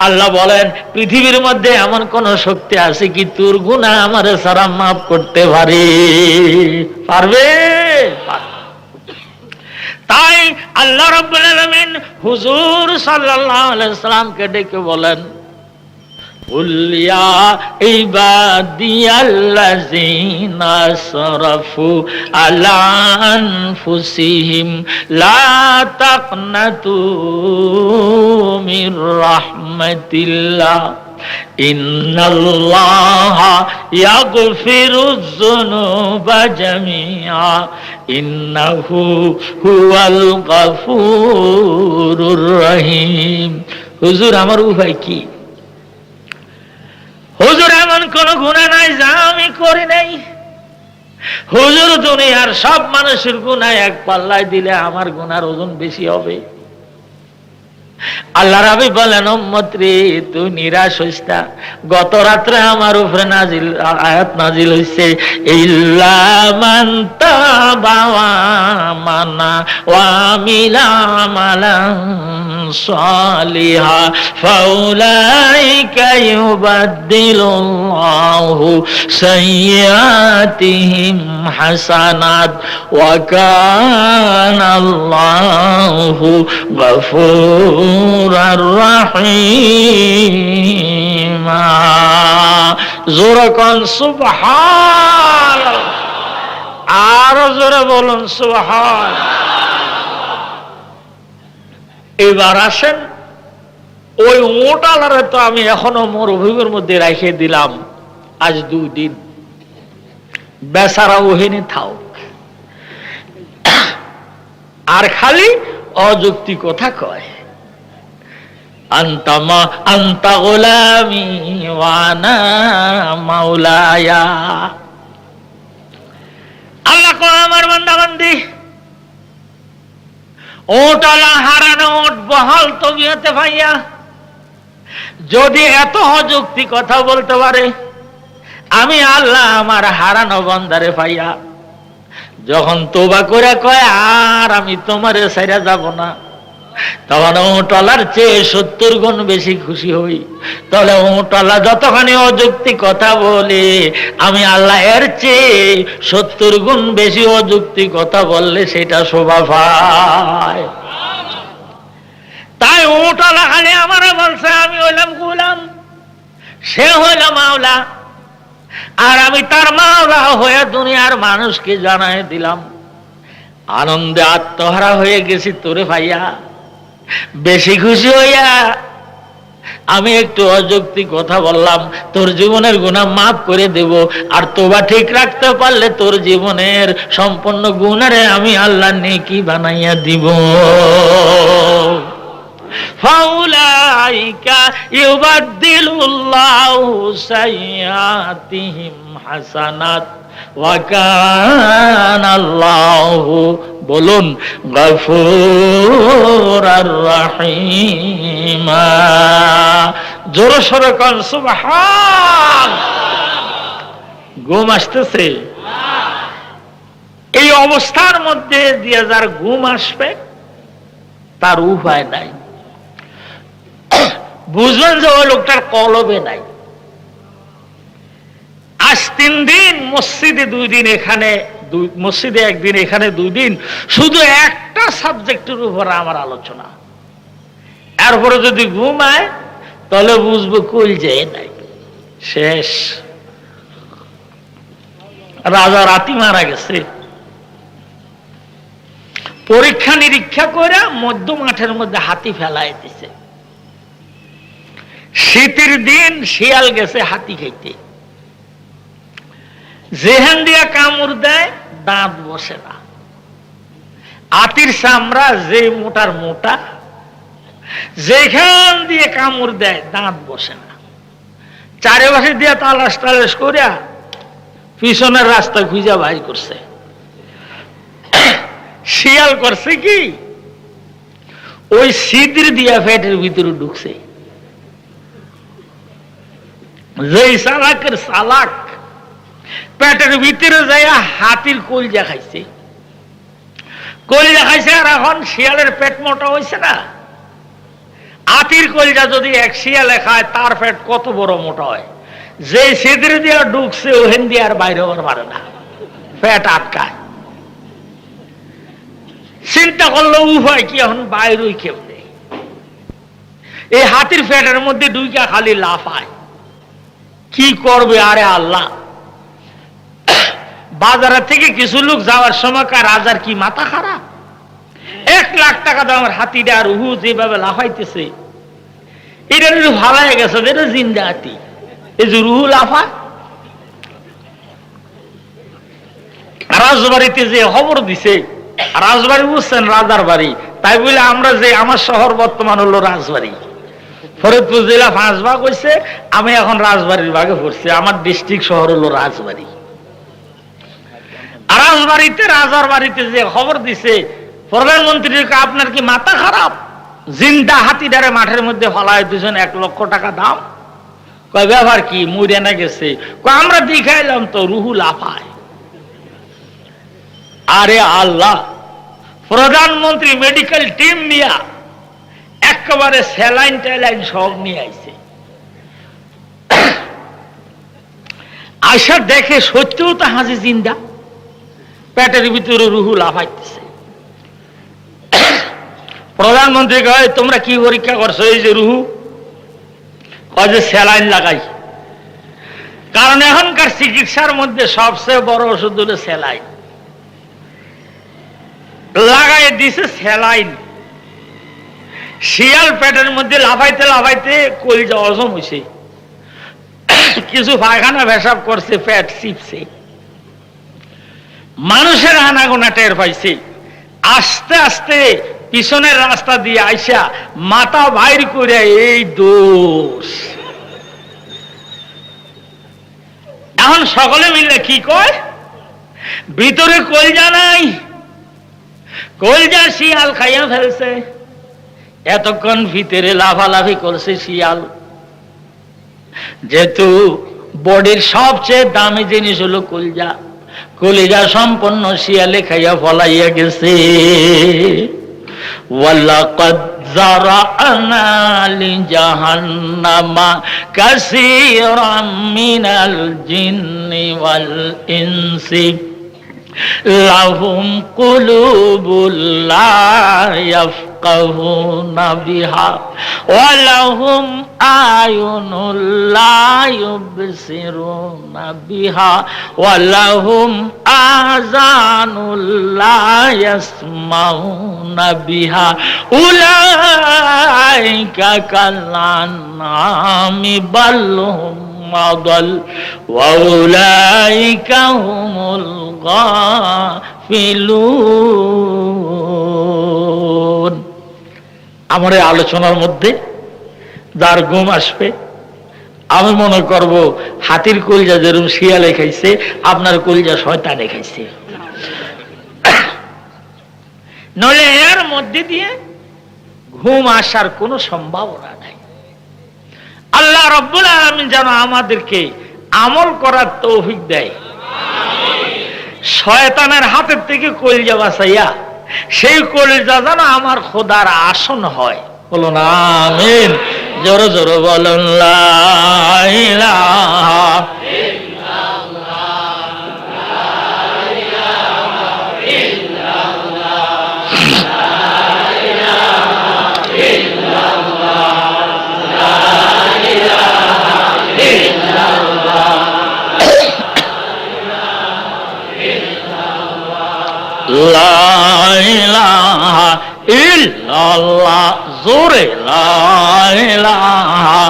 আল্লাহ বলেন পৃথিবীর মধ্যে এমন কোন শক্তি আছে কি তোর গুনাহ আমারে সারা মাফ করতে পারে? পারবে? তাই আল্লাহ রাব্বুল আলামিন হুজুর সাল্লাল্লাহু আলাইহি সাল্লামকে ডেকে বলেন কুল ইয়া ইবাদিয়াল্লাযিনা আসরাফু আলা আনফুসিহিম লা তাকনাতু মির রাহমাতিল্লাহ ইন্নাল্লাহা ইয়াগফিরুয যুনুবা জামিআ ইন্নাহু হুয়াল গফুরুর রহিম। হুজুর আমার উপায় কি? হুজুর এমন কোন গুনাহ নাই যা আমি করি নাই। হুজুর দুনিয়ার সব মানুষের গুনাহ এক পাল্লায় দিলে আমার গুনার ওজন বেশি হবে। আল্লাহ রাবি বলেন উম্মত রে তুই নিরাশ হইস না, গত রাত্রে আমার উপরে নাজিল আয়াত নাজিল হইছে ইল্লা মান তাবা ওয়া আমানা ওয়া আমিলা আমালান সালিহা ফাউলাইকা ইউবাদদিলুল্লাহু সাইয়্যাতিহিম হাসানাত ওয়া কানাল্লাহু গফুরুর রহিম। জোরে কোন সুবহানাল্লাহ, আরো জোরে বলুন সুবহানাল্লাহ। এবার আসেন ওই ওটালারে তো আমি এখনো মরুভূমির মধ্যে রেখে দিলাম আজ 2 দিন, বেচারা ওহেনে থাও, আর খালি অযুক্তি কথা কয় আন্তা গোলামি ওয়ানা মাওলায়া। আল্লাহ কয় আমার বান্দা বান্দি ওটালা হারানো ওট বহাল তবিয়তে ভাইয়া যদি এত অযুক্তি কথা বলতে পারে, আমি আল্লাহ আমার হারানো বান্দারে ভাইয়া যখন তোবা করে কয় আর আমি তোমারে ছাইরা যাব না, তখন ওটালার চেয়ে 70 গুণ বেশি খুশি হই। তাহলে ওটালা যতখানি অযুক্তি কথা বলে, আমি আল্লাহ এর চেয়ে 70 গুণ বেশি অযুক্তি কথা বললে সেটা শোভা পায়। তাই ওটালা খালি আমার বলছে আমি হইলাম গোলাম, সে হইল মাওলা, আর আমি তার মাওলা হয়ে দুনিয়ার মানুষকে জানাই দিলাম। আনন্দে আত্মহারা হয়ে গেছি তোরে ভাইয়া, বেশি খুশি হইয়া আমি একটু অযৌক্তিক কথা বললাম, তোর জীবনের গুনাহ মাফ করে দেব, আর তোবা ঠিক রাখতে পারলে তোর জীবনের সম্পূর্ণ গুনারে আমি আল্লাহ নেকি বানাইয়া দিব। ফাউলাইকা ইউবাদদিলুল্লাহু সাইয়্যাতিহিম হাসানাত ওয়া কানাল্লাহু বলুন গফুরার রহিমা। জোরে সোরে কোন সুবহান। ঘুম আসতেছে? এই অবস্থার মধ্যে দিয়ে যার ঘুম আসবে তার উপায় নাই। বুঝবেন যে ওই লোকটার কলবে নাই। আজ 3 দিন মসজিদে 2 দিন, এখানে মসজিদে 1 দিন, এখানে 2 দিন, শুধু একটা সাবজেক্টের উপরে আমার আলোচনা। এরপরে যদি ঘুমায় তাহলে বুঝবো কলজায় নাই, শেষ। রাজা রাতি মারা গেছে, পরীক্ষা নিরীক্ষা করে মধ্য মাঠের মধ্যে হাতি ফেলাই দিছে। শীতের দিন শিয়াল গেছে হাতি খাইতে, যেখান দিয়া কামড় দেয় দাঁত বসে না। হাতির চামড়া যে মোটার মোটা, যেখান দিয়ে কামড় দেয় দাঁত বসে না। চারিপাশে দিয়ে তালাশ টালাশ করিয়া পিছনের রাস্তা খুঁজা বাইর করছে। শিয়াল করছে কি, ওই ছিদ্র দিয়া পেটের ভিতরে ঢুকছে। যেই চালাকের চালাক পেটের ভিতরে যাইয়া হাতির কলজা খাইছে। কলজা খাইছে, আর এখন শিয়ালের পেট মোটা হয়েছে না। হাতির কলজা যদি এক শিয়ালে খায় তার পেট কত বড় মোটা হয়। যে ছিদ্র দিয়া ঢুকছে ওহেন দিয়ে আর বাইরে হওয়ার পারে না, পেট আটকায়। চিন্তা করলো উপায় কি, এখন বাইরে কেমনে? এই হাতির পেটের মধ্যে ঢুইকা খালি লাফায়, কি করবে? আরে আল্লাহ! বাজারের থেকে কিছু লোক যাওয়ার সময় রাজার কি মাথা খারাপ, 1 লাখ টাকা দামের হাতিটা আর রুহু যেভাবে লাফাইতেছে, এটা ভালো হয়ে গেছে, এটা জিন্দা হাতি। এই যে রুহু লাফা, রাজবাড়িতে যে খবর দিছে, রাজবাড়ি বুঝছেন রাজার বাড়ি, তাই বলে আমরা যে আমার শহর বর্তমান হলো রাজবাড়ি, ফরিদপুর জেলা 5 ভাগ হয়েছে, আমি এখন রাজবাড়ির ভাগে পড়ছি। আমার ডিস্ট্রিক্ট শহর হলো রাজবাড়ি। রাজবাড়িতে রাজার বাড়িতে যে খবর দিছে, প্রধানমন্ত্রীকে আপনার কি মাথা খারাপ? জিন্দা হাতিটারে মাঠের মধ্যে ফলায় দিয়েছেন, 1 লক্ষ টাকা দাম। কয় ব্যাপার কি, মরে না গেছে? আমরা দেখাইলাম তো রুহু লাফায়। আরে আল্লাহ! প্রধানমন্ত্রী মেডিকেল টিম নিয়া একেবারে স্যালাইন ট্যালাইন সব নিয়ে আইছে। আশা দেখে সত্যিও তো হাসি জিন্দা, পেটের ভিতরে রুহু লাফাইতেছে। প্রধানমন্ত্রী কয় তোমরা কি পরীক্ষা করছো? এই যে রুহু, কয় যে স্যালাইন লাগাই। কারণ এখনকার চিকিৎসার মধ্যে সবচেয়ে বড় ওষুধ হলো স্যালাইন। লাগাই দিছে স্যালাইন। শিয়াল পেটের মধ্যে লাফাইতে লাফাইতে কলিজা হজম হয়েছে, কিছু পায়খানা পেশাব করছে, পেট চিপছে। মানুষের আনাগোনা টের পাইছে। আস্তে আস্তে পিছনের রাস্তা দিয়ে আইসা মাথা বাইর করে এই দোষ। এখন সকলে মিলে কি কয়, ভিতরে কলজা নাই, কলজা শিয়াল খাইয়া ফেলছে। এতক্ষণ ভিতরে লাফালাফি করছে শিয়াল। যেহেতু বডির সবচেয়ে দামি জিনিস হলো কলজা, কলিজা সম্পন্ন শিয়ালে খাইয়া ফলাইয়া গেছে। ওয়ালাকাদ যারা'না লিজাহান্নামা কাসীরাম মিনাল জিন্নি ওয়াল ইনসি লাহুম কুলুবুল লা ইয়াফকাহুনা বিহা ওয়া লাহুম আয়ুনুল লা ইউবসিরুনা বিহা ওয়া লাহুম আযানুল লা ইয়াসমাউনা বিহা উলাইকা কাল্লানামি বাল হুম আদাল ওয়া উলাইকা হুমুল গাফিলুন। আমার এই আলোচনার মধ্যে যার ঘুম আসবে, আমি মনে করব হাতির কলিজা যেরকম শিয়ালে খাইছে, আপনার কলিজা শয়তানে খাইছে। নইলে এর মধ্যে দিয়ে ঘুম আসার কোনো সম্ভাবনা নাই। আল্লাহ রাব্বুল আলামিন যেন আমাদেরকে আমল করার তৌফিক দেয়, শয়তানের হাতের থেকে কলিজা বাঁচাইয়া সেই কলিজা যেন আমার খোদার আসন হয়। বলুন আমিন। জোরে জোরে বলুন লা ইলাহা লা ইলাহা ইল্লাল্লাহ, জোরে লা ইলাহা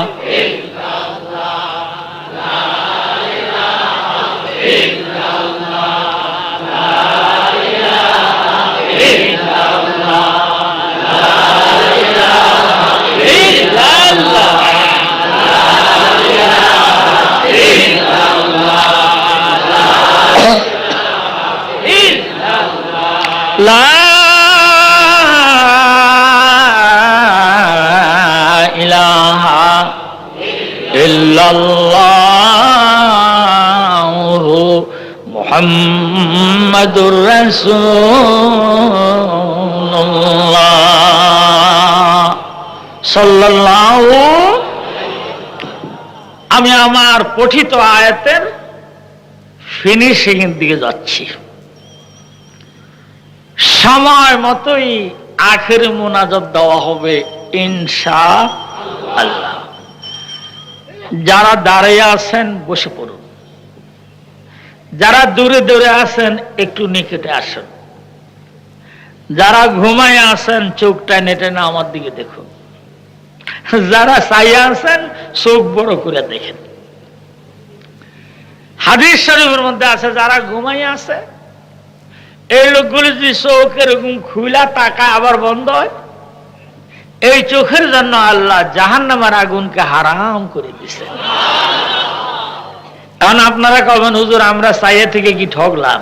লা ইলাহা ইল্লাল্লাহু মুহাম্মাদুর রাসূলুল্লাহ সাল্লাল্লাহু। আমি আমার পঠিত আয়াতের ফিনিশিং এর দিকে যাচ্ছি। সময় মতোই আখের মুনাজাত দেওয়া হবে ইনশাআল্লাহ। যারা দাঁড়িয়ে আছেন বসে পড়ুন, যারা দূরে দূরে আছেন একটু নিকটে আসুন, যারা ঘুমায় আছেন চোখটা নেটে না আমার দিকে দেখুন, যারা চাইয়া আছেন চোখ বড় করে দেখেন। হাদিস শরীফের মধ্যে আছে যারা ঘুমাই আছে এই লোকগুলো যদি চোখ এরকম খুলা তাকায় আবার বন্ধ হয়, এই চোখের জন্য আল্লাহ জাহান্নামের আগুনকে হারাম করে দিছে। এখন আপনারা কবেন হুজুর আমরা চাইয়া থেকে কি ঠকলাম,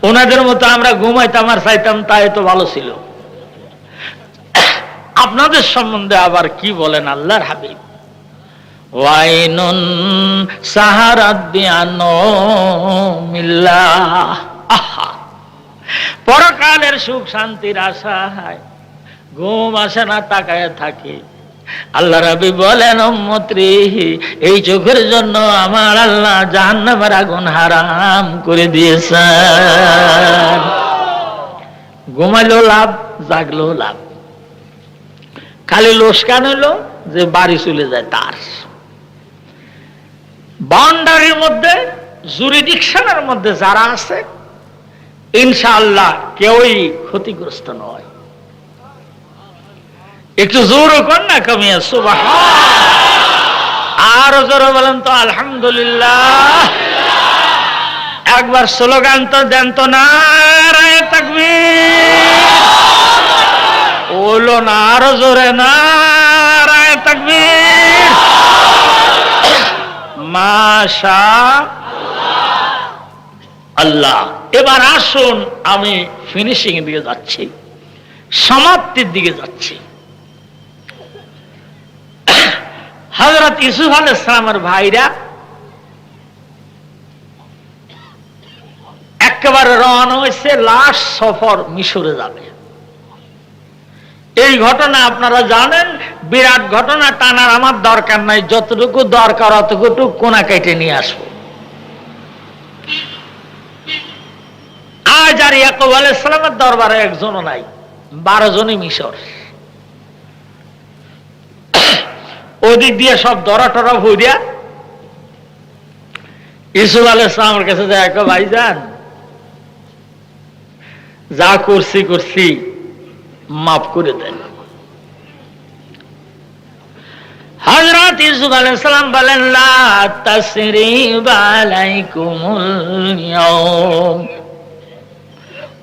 ওনাদের মতো আমরা ঘুমাইতাম আর চাইতাম তাই তো ভালো ছিল। আপনাদের সম্বন্ধে আবার কি বলেন আল্লাহর হাবিব? ওয়াইনুন সাহারাত বিআনো মিল্লাহ। আহা, পরকালের সুখ শান্তির আশায় ঘুম আসে না, তাকায় থাকে। আল্লাহ রাব্বি বলেন উম্মত রে, এই চোখের জন্য আমার আল্লাহ জাহান্নামের আগুন হারাম করে দিয়েছেন। ঘুমাইলেও লাভ, জাগলেও লাভ। খালি লোসকান হইল যে বাড়ি চলে যায় তার। বাউন্ডারির মধ্যে জুরিডিকশনের মধ্যে যারা আছে ইনশাআল্লাহ কেউই ক্ষতিগ্রস্ত নয়। একটু জোরও কর না কমিয়া সুবহানাল্লাহ, আরো জোরে বলেন তো আলহামদুলিল্লাহ। একবার স্লোগান তো দেন তো, নারায়ে তাকবীর। বলো না আরো জোরে, নারায়ে তাকবীর। মাশাআল্লাহ। এবার আসুন আমি ফিনিশিং এর দিকে যাচ্ছি, সমাপ্তির দিকে যাচ্ছি। হযরত ইউসুফ আলাইহিস সালামের ভাইরা একেবারে রওনা হয়েছে, লাশ সফর মিশরে যাবে। এই ঘটনা আপনারা জানেন, বিরাট ঘটনা, টানার আমার দরকার নাই, যতটুকু দরকার অতটুকু কোনা কেটে নিয়ে আসবো। আজ আর ইয়াকুব আলাইহিস সালামের দরবারে একজনও নাই, 12 জনই মিশর। ওদিক দিয়ে সব দরা টরা ভরিয়া ইউসুফ আলাইহিস সালামের কাছে যায়, ভাইজান যা করছি মাফ করে দেন। হযরত ইউসুফ আলাইহিস সালাম বলেন, লা তাসরিবা আলাইকুমুল ইয়াউম।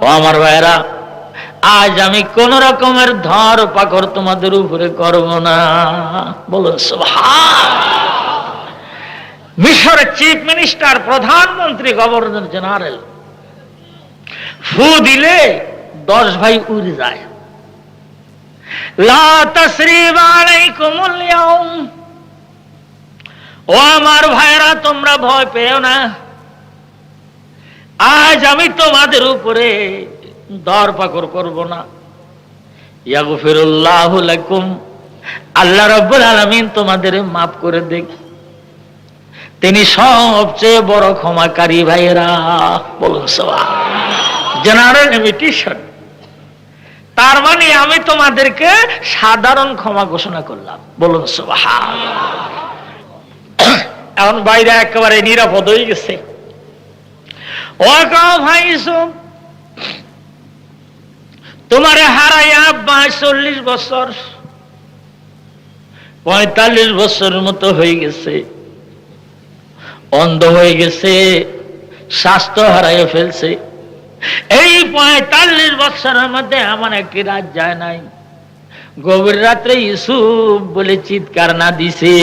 ও আমার ভাইরা, আজ আমি কোন রকমের ধর পাকড় তোমাদের উপরে করব না। বলুন সুবহান। মিশরের চিফ মিনিস্টার, প্রধানমন্ত্রী, গভর্নর জেনারেল ফু দিলে 10 ভাই উড়ে যায়। লা তাসরিবা আলাইকুমুল ইয়াউম, ও আমার ভাইরা তোমরা ভয় পেও না, আজ আমি তোমাদের উপরে দর পাকড় করব না। ইয়াগফিরুল্লাহু লাকুম, আল্লাহ রাব্বুল আলামিন তোমাদের মাফ করে দেখ, তিনি সবচেয়ে বড় ক্ষমাকারী। ভাইরা বলুন সুবহান। জেনারেল ইনভিটেশন, তার মানে আমি তোমাদেরকে সাধারণ ক্ষমা ঘোষণা করলাম। বলুন সুবহান। এখন বাইরে একেবারে নিরাপদ হয়ে গেছে। ও ভাই, তোমারে হারাইয়া 40 বছর 45 বছরের মতো হয়ে গেছে, অন্ধ হয়ে গেছে, স্বাস্থ্য হারাইয়া ফেলছে। এই 45 বছরের মধ্যে এমন একটি রাত যায় নাই গভীর রাত্রে ইউসুফ বলে চিৎকার না দিছে।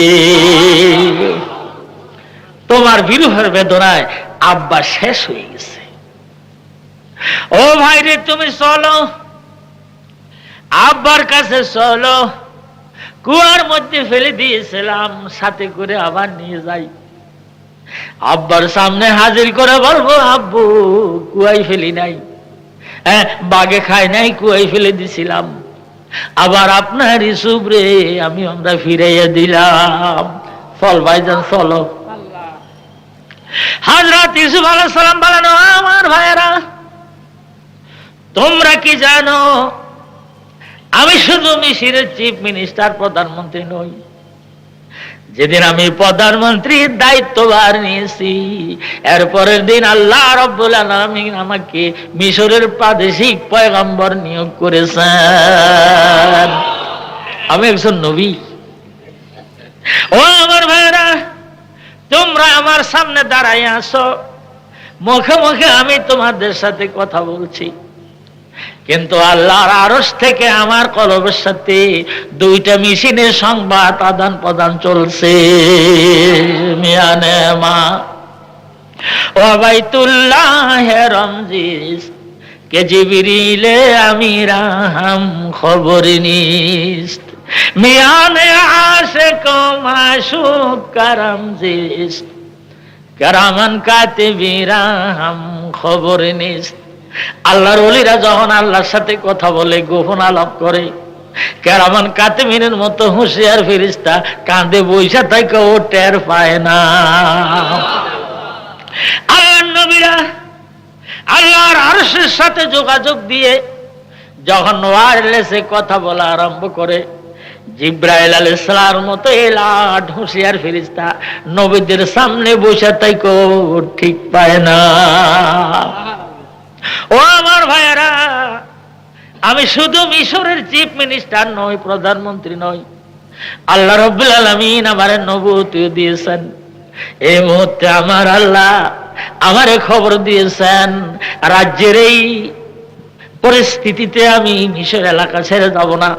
তোমার বিরহের বেদনায় আব্বা শেষ হয়ে গেছে। ও ভাই রে, তুমি চলো, আব্বার কাছে চলো। কুয়ার মধ্যে ফেলে দিয়েছিলাম, সাথে করে আবার নিয়ে যাই। আব্বার সামনে হাজির করে বলবো, আব্বু কুয়াই ফেলি নাই, বাগে খাই নাই, কুয়াই ফেলে দিছিলাম। আবার আপনার ইউসুফ রে আমরা ফিরাইয়া দিলাম। চল ভাইজান চলো। হযরত ইউসুফ আলাইহিস সালাম বলেন, আমার ভাইয়েরা তোমরা কি জানো, আমি শুধু মিশরের চিফ মিনিস্টার, প্রধানমন্ত্রী নই। যেদিন আমি প্রধানমন্ত্রীর দায়িত্বভার নিয়েছি, এরপরের দিন আল্লাহ রাব্বুল আলামিন আমাকে মিশরের প্রাদেশিক পয়গম্বর নিয়োগ করেছেন। আমি একজন নবী। ও আমার ভাইরা, তোমরা আমার সামনে দাঁড়াই আছো, মুখে মুখে আমি তোমাদের সাথে কথা বলছি, কিন্তু আল্লাহর আরশ থেকে আমার কলবের সাথে 2টা মেশিনে সংবাদ আদান প্রদান চলছে। মিয়ানে মা ও বাইতুল্লাহ রমজিস কে জিবরিলে আমিরাম খবর নিস, মিয়ানে আশিক মাশুক করমজিস কারামান কাতিবিরাম খবর নিস। আল্লাহর ওলিরা যখন আল্লাহর সাথে কথা বলে, গোপন আলাপ করে, কেরামান কাতিবিনের মতো হুঁশিয়ার ফেরেশতা কাঁধে বইসা থাকে, ও টের পায় না। আল্লাহর নবীরা আল্লাহর আরশের সাথে যোগাযোগ দিয়ে যখন ওয়্যারলেসে কথা বলা আরম্ভ করে, জিব্রাইল আলাইহিস সালামের মতো এলাট হুঁশিয়ার ফেরেশতা নবীদের সামনে বসে থাকে, ঠিক পায় না। ও আমার ভাইয়েরা, আমি শুধু মিশরের চিফ মিনিস্টার নই, প্রধানমন্ত্রী নই, আল্লাহ রাব্বুল আলামিন আমারে নবুয়ত দিয়েছেন। এই মুহূর্তে আমার আল্লাহ আমারে খবর দিয়েছেন, রাজ্যের এই পরিস্থিতিতে আমি মিশর এলাকা ছেড়ে যাব না।